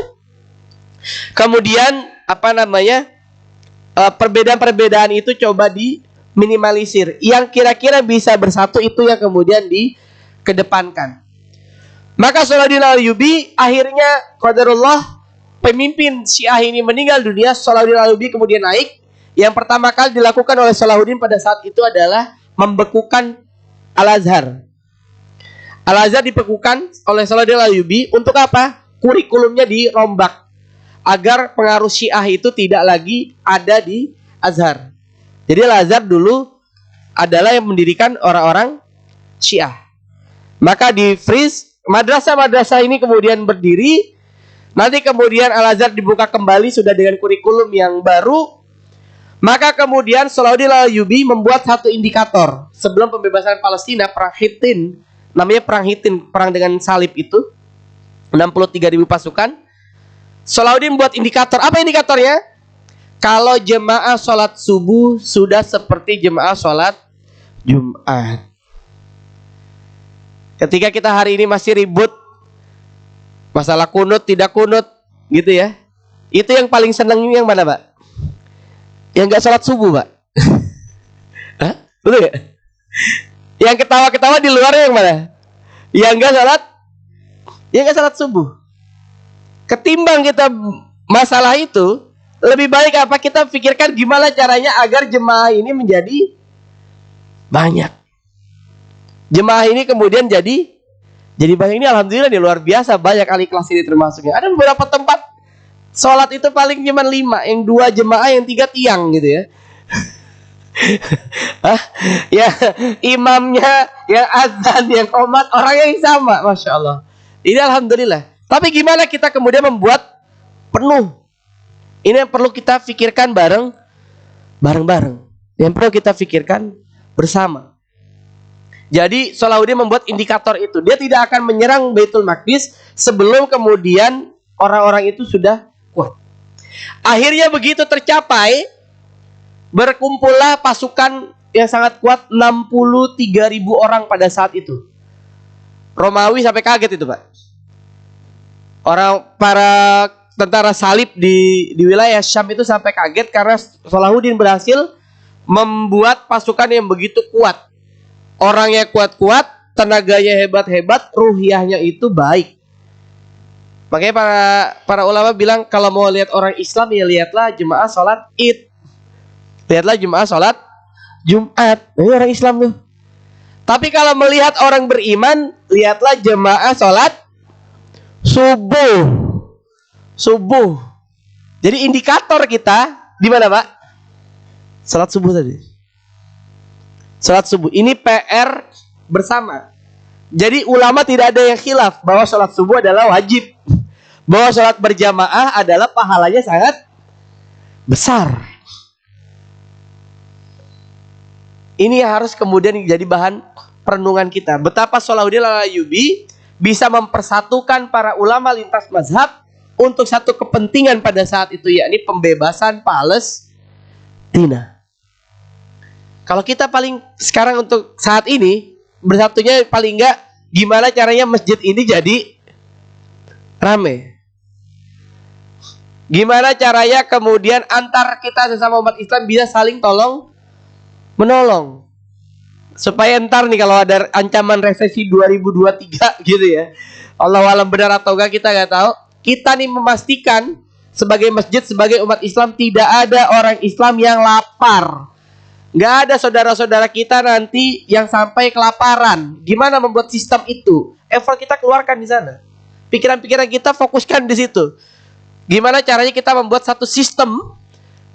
Kemudian perbedaan-perbedaan itu coba diminimalisir. Yang kira-kira bisa bersatu itu yang kemudian dikedepankan. Maka Salahuddin Al-Ayyubi akhirnya qadarullah, pemimpin Syiah ini meninggal dunia. Salahuddin Al-Ayyubi kemudian naik. Yang pertama kali dilakukan oleh Salahuddin pada saat itu adalah membekukan Al-Azhar. Al-Azhar dibekukan oleh Salahuddin Al-Ayyubi untuk apa? Kurikulumnya dirombak agar pengaruh Syiah itu tidak lagi ada di Azhar. Jadi Al-Azhar dulu adalah yang mendirikan orang-orang Syiah. Maka di freeze, madrasah-madrasah ini kemudian berdiri. Nanti kemudian Al-Azhar dibuka kembali sudah dengan kurikulum yang baru. Maka kemudian Salahuddin Al-Ayyubi membuat satu indikator. Sebelum pembebasan Palestina, perang Hittin, namanya perang Hittin, perang dengan salib itu, 63.000 pasukan. Salahuddin buat indikator. Apa indikatornya? Kalau jemaah sholat subuh sudah seperti jemaah sholat Jumat. Ketika kita hari ini masih ribut masalah kunut, tidak kunut, gitu ya. Itu yang paling seneng yang mana, Pak? Yang gak sholat subuh, Pak. Hah? Betul gak? Yang ketawa-ketawa di luarnya yang mana? Yang gak sholat Ya nggak salat subuh. Ketimbang kita masalah itu, lebih baik apa kita pikirkan gimana caranya agar jemaah ini menjadi banyak. Jemaah ini kemudian jadi banyak. Ini alhamdulillah nih, luar biasa banyak kali kelas ini termasuknya. Ada beberapa tempat sholat itu paling cuma 5, yang 2 jemaah, yang 3 tiang gitu ya. Ya imamnya, yang azan, yang qomat, orangnya yang sama, masya Allah. Ini alhamdulillah. Tapi gimana kita kemudian membuat penuh? Ini yang perlu kita pikirkan bareng-bareng. Yang perlu kita pikirkan bersama. Jadi Salahuddin membuat indikator itu. Dia tidak akan menyerang Baitul Maqdis sebelum kemudian orang-orang itu sudah kuat. Akhirnya begitu tercapai, berkumpullah pasukan yang sangat kuat, 63.000 orang pada saat itu. Romawi sampai kaget itu, Pak. Para tentara salib di wilayah Syam itu sampai kaget karena Salahuddin berhasil membuat pasukan yang begitu kuat. Orangnya kuat-kuat, tenaganya hebat-hebat, ruhiyahnya itu baik. Makanya para ulama bilang kalau mau lihat orang Islam ya lihatlah jemaah sholat Id. Lihatlah jemaah sholat Jumat. Ini orang Islam tuh. Tapi kalau melihat orang beriman, lihatlah jemaah sholat subuh. Jadi indikator kita di mana, Pak? Sholat subuh tadi. Sholat subuh. Ini PR bersama. Jadi ulama tidak ada yang khilaf bahwa sholat subuh adalah wajib. Bahwa sholat berjamaah adalah pahalanya sangat besar. Ini harus kemudian jadi bahan perenungan kita. Betapa Salahuddin Al-Ayyubi bisa mempersatukan para ulama lintas mazhab untuk satu kepentingan pada saat itu, yakni pembebasan Palestina. Kalau kita paling sekarang untuk saat ini bersatunya paling enggak gimana caranya masjid ini jadi rame. Gimana caranya kemudian antar kita sesama umat Islam bisa saling tolong menolong. Supaya ntar nih kalau ada ancaman resesi 2023 gitu ya. Allah alam benar atau enggak kita enggak tahu. Kita nih memastikan sebagai masjid, sebagai umat Islam tidak ada orang Islam yang lapar. Nggak ada saudara-saudara kita nanti yang sampai kelaparan. Gimana membuat sistem itu? Effort kita keluarkan di sana. Pikiran-pikiran kita fokuskan di situ. Gimana caranya kita membuat satu sistem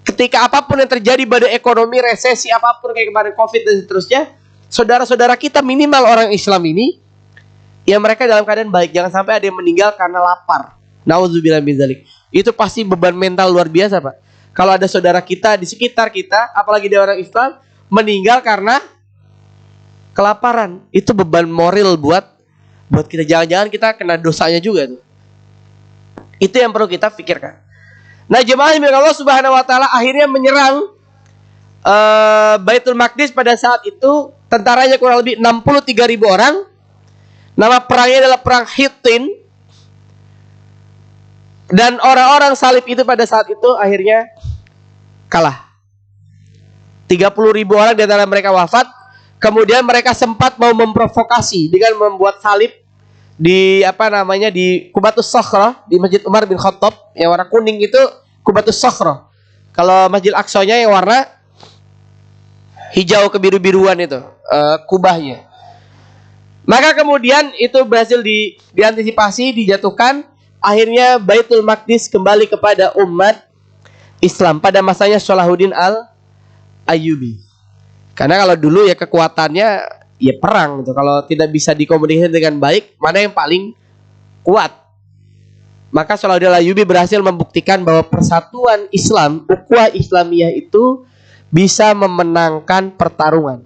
ketika apapun yang terjadi, badai ekonomi, resesi, apapun kayak kemarin COVID dan seterusnya, saudara-saudara kita minimal orang Islam ini, ya mereka dalam keadaan baik. Jangan sampai ada yang meninggal karena lapar. Nauzubillah min dzalik. Itu pasti beban mental luar biasa, Pak. Kalau ada saudara kita di sekitar kita, apalagi dia orang Islam, meninggal karena kelaparan, itu beban moral buat kita. Jangan-jangan kita kena dosanya juga tuh. Itu yang perlu kita pikirkan. Nah, jemaah milik Allah Subhanahu wa taala akhirnya menyerang Baitul Maqdis pada saat itu. Tentaranya kurang lebih 63.000 orang. Nama perangnya adalah perang Hittin. Dan orang-orang salib itu pada saat itu akhirnya kalah. 30.000 orang di antara mereka wafat. Kemudian mereka sempat mau memprovokasi dengan membuat salib di di Qubatus Sakhrah, di Masjid Umar bin Khattab yang warna kuning itu Qubatus Sakhrah. Kalau Masjid Aqsanya yang warna hijau kebiru-biruan itu kubahnya. Maka kemudian itu berhasil diantisipasi, dijatuhkan. Akhirnya Baitul Maqdis kembali kepada umat Islam pada masanya Salahuddin Al-Ayyubi. Karena kalau dulu ya kekuatannya ya perang gitu. Kalau tidak bisa dikomunikasikan dengan baik, mana yang paling kuat? Maka Salahuddin Al-Ayyubi berhasil membuktikan bahwa persatuan Islam, ukhuwah Islamiyah itu bisa memenangkan pertarungan.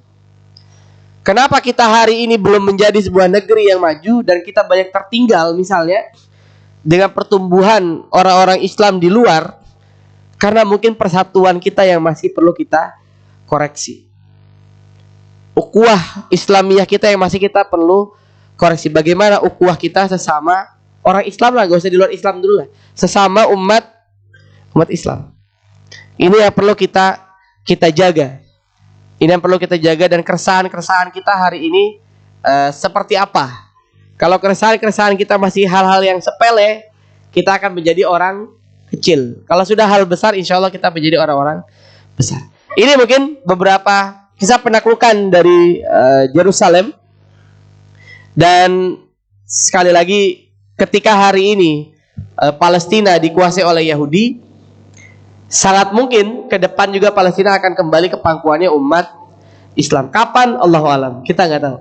Kenapa kita hari ini belum menjadi sebuah negeri yang maju dan kita banyak tertinggal misalnya dengan pertumbuhan orang-orang Islam di luar? Karena mungkin persatuan kita yang masih perlu kita koreksi. Ukhuwah Islamiyah kita yang masih kita perlu koreksi. Bagaimana ukhuwah kita sesama orang Islam lah, gak usah di luar Islam dulu lah. Sesama umat Islam. Ini yang perlu kita jaga. Ini yang perlu kita jaga, dan keresahan kita hari ini seperti apa? Kalau keresahan-keresahan kita masih hal-hal yang sepele, kita akan menjadi orang kecil. Kalau sudah hal besar, insya Allah kita menjadi orang-orang besar. Ini mungkin beberapa kisah penaklukan dari Yerusalem. Dan sekali lagi, ketika hari ini Palestina dikuasai oleh Yahudi, sangat mungkin ke depan juga Palestina akan kembali ke pangkuannya umat Islam. Kapan? Allahu alam, kita nggak tahu.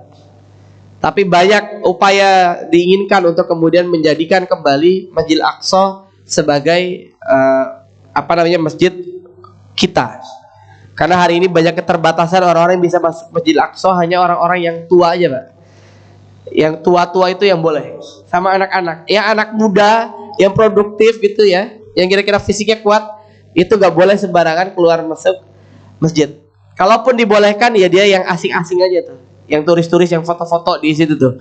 Tapi banyak upaya diinginkan untuk kemudian menjadikan kembali Masjid Al-Aqsa sebagai masjid kita. Karena hari ini banyak keterbatasan, orang-orang yang bisa masuk Masjid Al-Aqsa hanya orang-orang yang tua aja, Pak. Yang tua-tua itu yang boleh. Sama anak-anak. Yang anak muda, yang produktif gitu ya, yang kira-kira fisiknya kuat, itu gak boleh sembarangan keluar masuk masjid. Kalaupun dibolehkan, ya dia yang asing-asing aja tuh. Yang turis-turis yang foto-foto di situ tuh.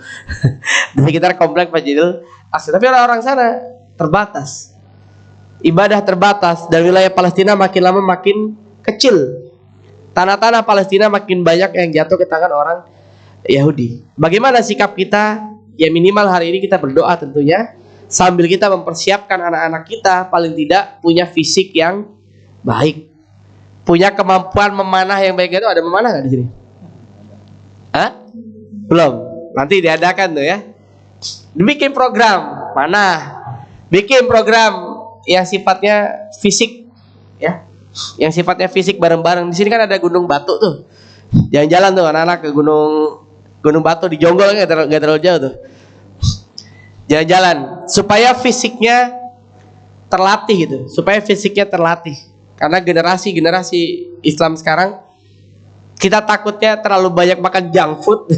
Di sekitar komplek Masjidil Aqsa. Tapi orang-orang sana terbatas. Ibadah terbatas. Dan wilayah Palestina makin lama makin kecil. Tanah-tanah Palestina makin banyak yang jatuh ke tangan orang Yahudi. Bagaimana sikap kita? Ya minimal hari ini kita berdoa tentunya, sambil kita mempersiapkan anak-anak kita paling tidak punya fisik yang baik, punya kemampuan memanah yang baik. Itu ada memanah nggak di sini? Hah? Belum. Nanti diadakan tuh ya. Bikin program manah, bikin program yang sifatnya fisik, ya, yang sifatnya fisik bareng-bareng. Di sini kan ada Gunung Batu tuh. Jalan-jalan tuh anak-anak ke Gunung Batu di Jonggol, nggak terlalu jauh tuh. Jalan-jalan supaya fisiknya terlatih gitu, supaya fisiknya terlatih. Karena generasi Islam sekarang kita takutnya terlalu banyak makan junk food,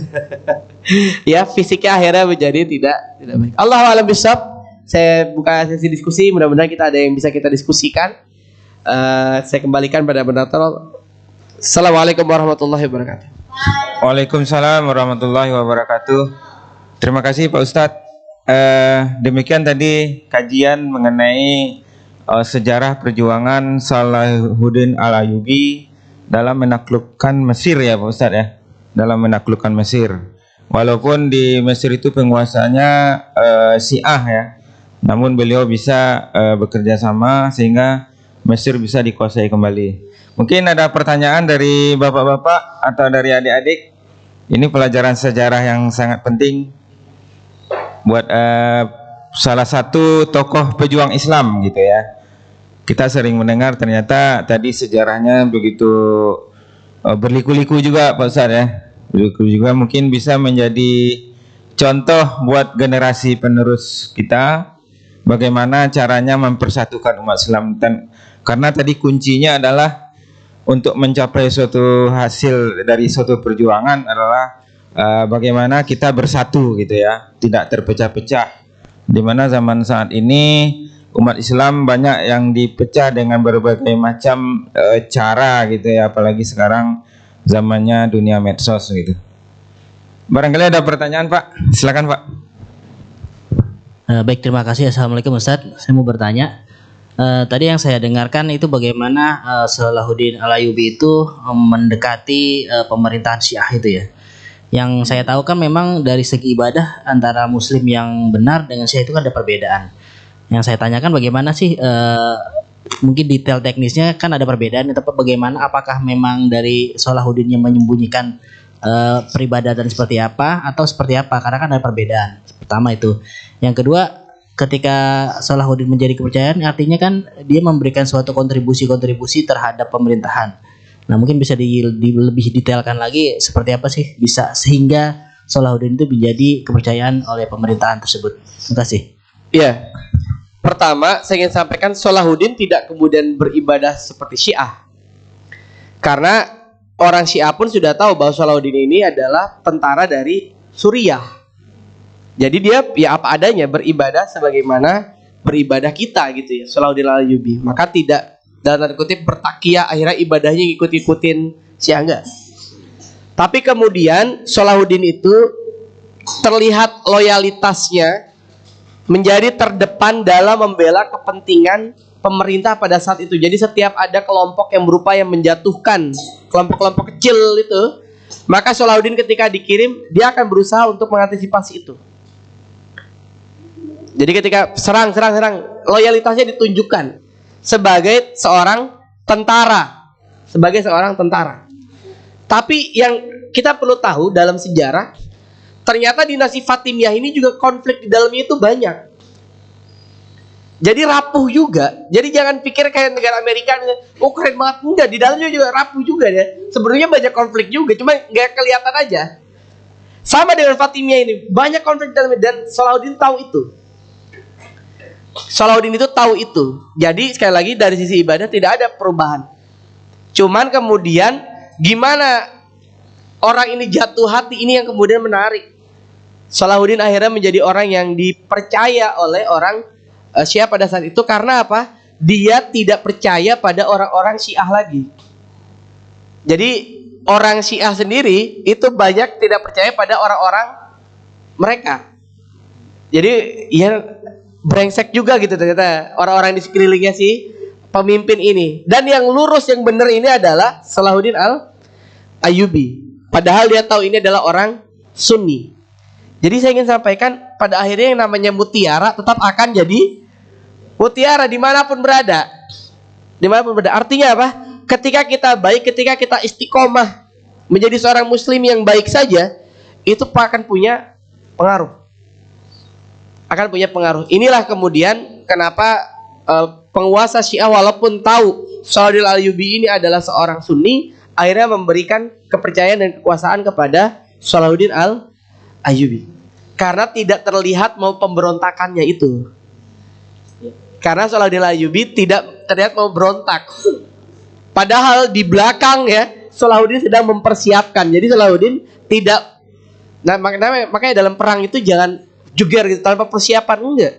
ya fisiknya akhirnya menjadi tidak baik. Allahu a'lam bishawab. Saya buka sesi diskusi, mudah-mudahan kita ada yang bisa kita diskusikan. Saya kembalikan pada moderator. Assalamualaikum warahmatullahi wabarakatuh. Waalaikumsalam warahmatullahi wabarakatuh. Terima kasih Pak Ustadz. Demikian tadi kajian mengenai sejarah perjuangan Salahuddin Al-Ayyubi dalam menaklukkan Mesir ya Pak Ustadz ya. Dalam menaklukkan Mesir. Walaupun di Mesir itu penguasanya Syiah ya. Namun beliau bisa bekerja sama sehingga Mesir bisa dikuasai kembali. Mungkin ada pertanyaan dari bapak-bapak atau dari adik-adik. Ini pelajaran sejarah yang sangat penting buat salah satu tokoh pejuang Islam gitu ya. Kita sering mendengar ternyata tadi sejarahnya begitu berliku-liku juga Pak Ustadz ya. Berliku juga mungkin bisa menjadi contoh buat generasi penerus kita bagaimana caranya mempersatukan umat Islam. Dan karena tadi kuncinya adalah untuk mencapai suatu hasil dari suatu perjuangan adalah bagaimana kita bersatu gitu ya, tidak terpecah-pecah. Di mana zaman saat ini umat Islam banyak yang dipecah dengan berbagai macam cara gitu ya, apalagi sekarang zamannya dunia medsos gitu. Barangkali ada pertanyaan Pak, silakan Pak. Baik, terima kasih. Assalamualaikum Ustadz. Saya mau bertanya. Tadi yang saya dengarkan itu bagaimana Salahuddin Al-Ayyubi itu mendekati pemerintahan Syiah itu ya. Yang saya tahu kan memang dari segi ibadah antara Muslim yang benar dengan Syiah itu kan ada perbedaan. Yang saya tanyakan bagaimana sih mungkin detail teknisnya kan ada perbedaan, tapi bagaimana apakah memang dari Salahuddin yang menyembunyikan peribadatan seperti apa atau seperti apa? Karena kan ada perbedaan. Pertama itu. Yang kedua, ketika Salahuddin menjadi kepercayaan, artinya kan dia memberikan suatu kontribusi terhadap pemerintahan. Nah, mungkin bisa lebih detailkan lagi seperti apa sih bisa sehingga Salahuddin itu menjadi kepercayaan oleh pemerintahan tersebut. Terima kasih. Ya, pertama saya ingin sampaikan Salahuddin tidak kemudian beribadah seperti Syiah. Karena orang Syiah pun sudah tahu bahwa Salahuddin ini adalah tentara dari Suriah. Jadi dia ya apa adanya beribadah sebagaimana beribadah kita gitu ya, Salahuddin Al-Ayyubi. Maka tidak dalam tanda kutip bertakiyah akhirnya ibadahnya ikut-ikutin Syiah enggak. Tapi kemudian Salahuddin itu terlihat loyalitasnya menjadi terdepan dalam membela kepentingan pemerintah pada saat itu. Jadi setiap ada kelompok yang berupaya menjatuhkan kelompok-kelompok kecil itu, maka Salahuddin ketika dikirim dia akan berusaha untuk mengantisipasi itu. Jadi ketika serang, loyalitasnya ditunjukkan sebagai seorang tentara, Tapi yang kita perlu tahu dalam sejarah, ternyata dinasti Fatimiyah ini juga konflik di dalamnya itu banyak. Jadi rapuh juga. Jadi jangan pikir kayak negara Amerika, oh keren banget. Enggak, di dalamnya juga rapuh juga ya. Sebenarnya banyak konflik juga, cuma nggak kelihatan aja. Sama dengan Fatimiyah ini, banyak konflik di dalamnya, dan Salahuddin tahu itu. Jadi sekali lagi dari sisi ibadah tidak ada perubahan. Cuman kemudian gimana orang ini jatuh hati, ini yang kemudian menarik. Salahuddin akhirnya menjadi orang yang dipercaya oleh orang Syiah pada saat itu. Karena apa? Dia tidak percaya pada orang-orang Syiah lagi. Jadi orang Syiah sendiri itu banyak tidak percaya pada orang-orang mereka. Jadi ya brengsek juga gitu ternyata orang-orang di sekelilingnya si pemimpin ini. Dan yang lurus, yang benar ini adalah Salahuddin Al-Ayyubi. Padahal dia tahu ini adalah orang Sunni. Jadi saya ingin sampaikan, pada akhirnya yang namanya mutiara tetap akan jadi mutiara dimanapun berada. Artinya apa? Ketika kita baik, ketika kita istiqomah menjadi seorang muslim yang baik saja, itu akan punya pengaruh. Inilah kemudian kenapa penguasa Syiah walaupun tahu Salahuddin Al-Ayyubi ini adalah seorang Sunni, akhirnya memberikan kepercayaan dan kekuasaan kepada Salahuddin Al-Ayyubi. Karena tidak terlihat mau pemberontakannya itu. Karena Salahuddin Al-Ayyubi tidak terlihat mau berontak. Padahal di belakang ya, Salahuddin sedang mempersiapkan. Jadi Salahuddin tidak, makanya dalam perang itu jangan juger gitu tanpa persiapan, enggak.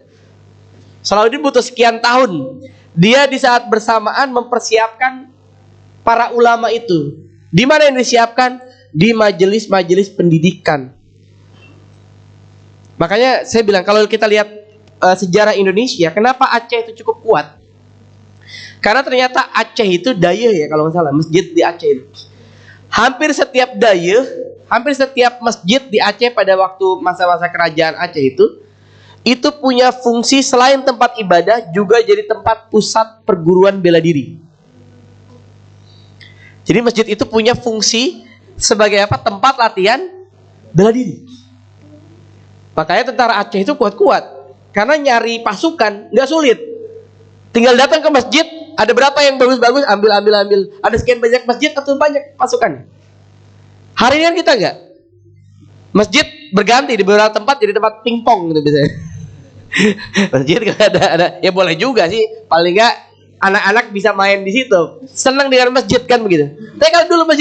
Salahuddin butuh sekian tahun. Dia di saat bersamaan mempersiapkan para ulama itu. Di mana yang disiapkan? Di majelis-majelis pendidikan. Makanya saya bilang kalau kita lihat sejarah Indonesia, kenapa Aceh itu cukup kuat? Karena ternyata Aceh itu daya ya kalau nggak salah, masjid di Aceh itu. Hampir setiap masjid di Aceh pada waktu masa-masa kerajaan Aceh itu punya fungsi selain tempat ibadah juga jadi tempat pusat perguruan bela diri. Jadi masjid itu punya fungsi sebagai apa? Tempat latihan bela diri. Makanya tentara Aceh itu kuat-kuat karena nyari pasukan nggak sulit. Tinggal datang ke masjid, ada berapa yang bagus-bagus, ambil. Ada sekian banyak masjid atau banyak pasukan. Hari ini kan kita enggak. Masjid berganti di beberapa tempat jadi tempat pingpong gitu biasanya. Masjid kan ada ya boleh juga sih, paling enggak anak-anak bisa main di situ. Senang dengan masjid kan begitu. Tapi kalau dulu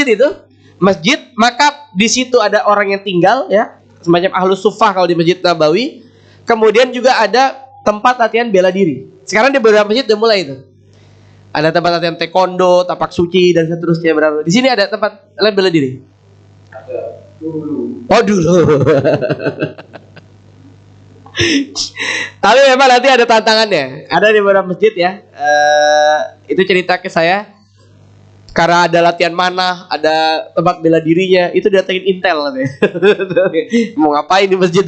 masjid, maka di situ ada orang yang tinggal ya, semacam ahlus sufah kalau di Masjid Nabawi. Kemudian juga ada tempat latihan bela diri. Sekarang di beberapa masjid udah mulai itu. Ada tempat latihan taekwondo, tapak suci dan seterusnya berapa. Di sini ada tempat bela diri. Oh dulu. Tapi memang nanti ada tantangannya. Ada di beberapa masjid ya. Itu cerita ke saya. Karena ada latihan mana, ada tempat bela dirinya, itu datengin Intel katanya. Mau ngapain di masjid?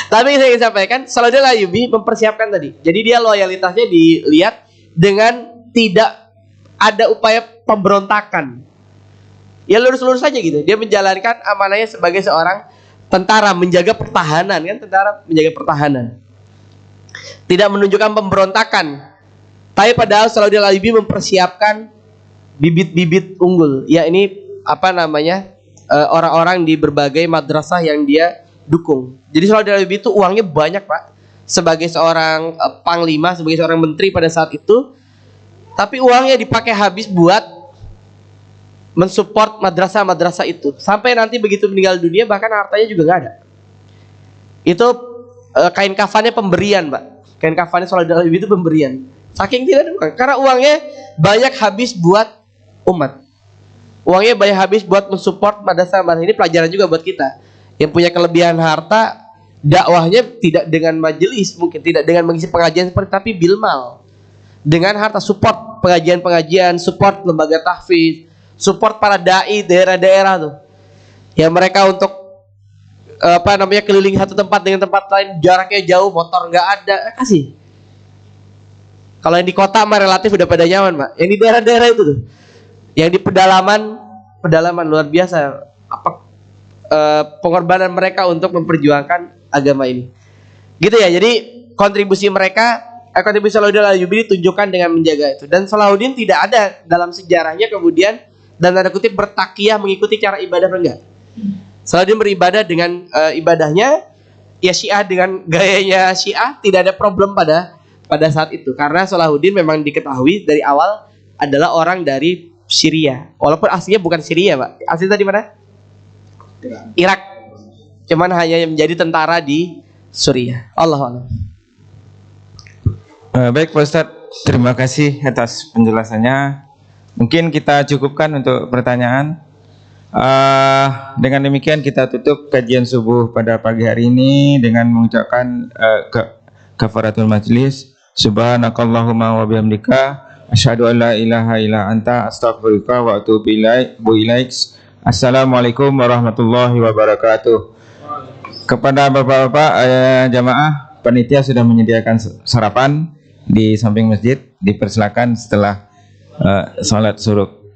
Tapi saya ingin sampaikan, Salahuddin Al-Ayyubi mempersiapkan tadi. Jadi dia loyalitasnya dilihat dengan tidak ada upaya pemberontakan. Ya lurus-lurus saja gitu. Dia menjalankan amanahnya sebagai seorang tentara, menjaga pertahanan kan, Tidak menunjukkan pemberontakan. Tapi padahal Salahuddin Al-Ayyubi mempersiapkan bibit-bibit unggul. Ya ini orang-orang di berbagai madrasah yang dia dukung. Jadi Salahuddin Al-Ayyubi itu uangnya banyak Pak. Sebagai seorang panglima, sebagai seorang menteri pada saat itu. Tapi uangnya dipakai habis buat mensupport madrasah-madrasah itu. Sampai nanti begitu meninggal dunia bahkan hartanya juga nggak ada. Itu kain kafannya pemberian Pak. Kain kafannya Salahuddin Al-Ayyubi itu pemberian. Saking tidak ada uang. Karena uangnya banyak habis buat umat. Uangnya banyak habis buat mensupport madrasah-madrasah. Ini pelajaran juga buat kita. Yang punya kelebihan harta, dakwahnya tidak dengan majelis, mungkin tidak dengan mengisi pengajian seperti, tapi bilmal. Dengan harta, support pengajian-pengajian, support lembaga tahfiz, support para dai daerah-daerah tuh. Yang mereka untuk apa namanya, keliling satu tempat dengan tempat lain jaraknya jauh, motor nggak ada, kasih. Kalau yang di kota mah relatif udah pada nyaman, Pak. Yang di daerah-daerah itu tuh, yang di pedalaman luar biasa apa pengorbanan mereka untuk memperjuangkan agama ini. Gitu ya. Jadi kontribusi mereka, kontribusi Salahuddin Al-Ayyubi ditunjukkan dengan menjaga itu. Dan Salahuddin tidak ada dalam sejarahnya kemudian dan tanda kutip bertakiyah mengikuti cara ibadah enggak. Salahuddin beribadah dengan ibadahnya ya Syiah dengan gayanya Syiah, tidak ada problem pada saat itu karena Salahuddin memang diketahui dari awal adalah orang dari Syria. Walaupun aslinya bukan Syria, Pak. Aslinya tadi mana? Irak. Cuman hanya menjadi tentara di Suriah. Allah. Baik Pak Ustadz, terima kasih atas penjelasannya. Mungkin kita cukupkan untuk pertanyaan. Dengan demikian kita tutup kajian subuh pada pagi hari ini dengan mengucapkan kafaratul majlis. Subhanakallahumma wa bihamdika asyhadu an la ilaha illa anta astaghfiruka wa atubu ilaik. Assalamualaikum warahmatullahi wabarakatuh. Kepada bapak-bapak jamaah, panitia sudah menyediakan sarapan di samping masjid. Dipersilakan setelah salat suruh.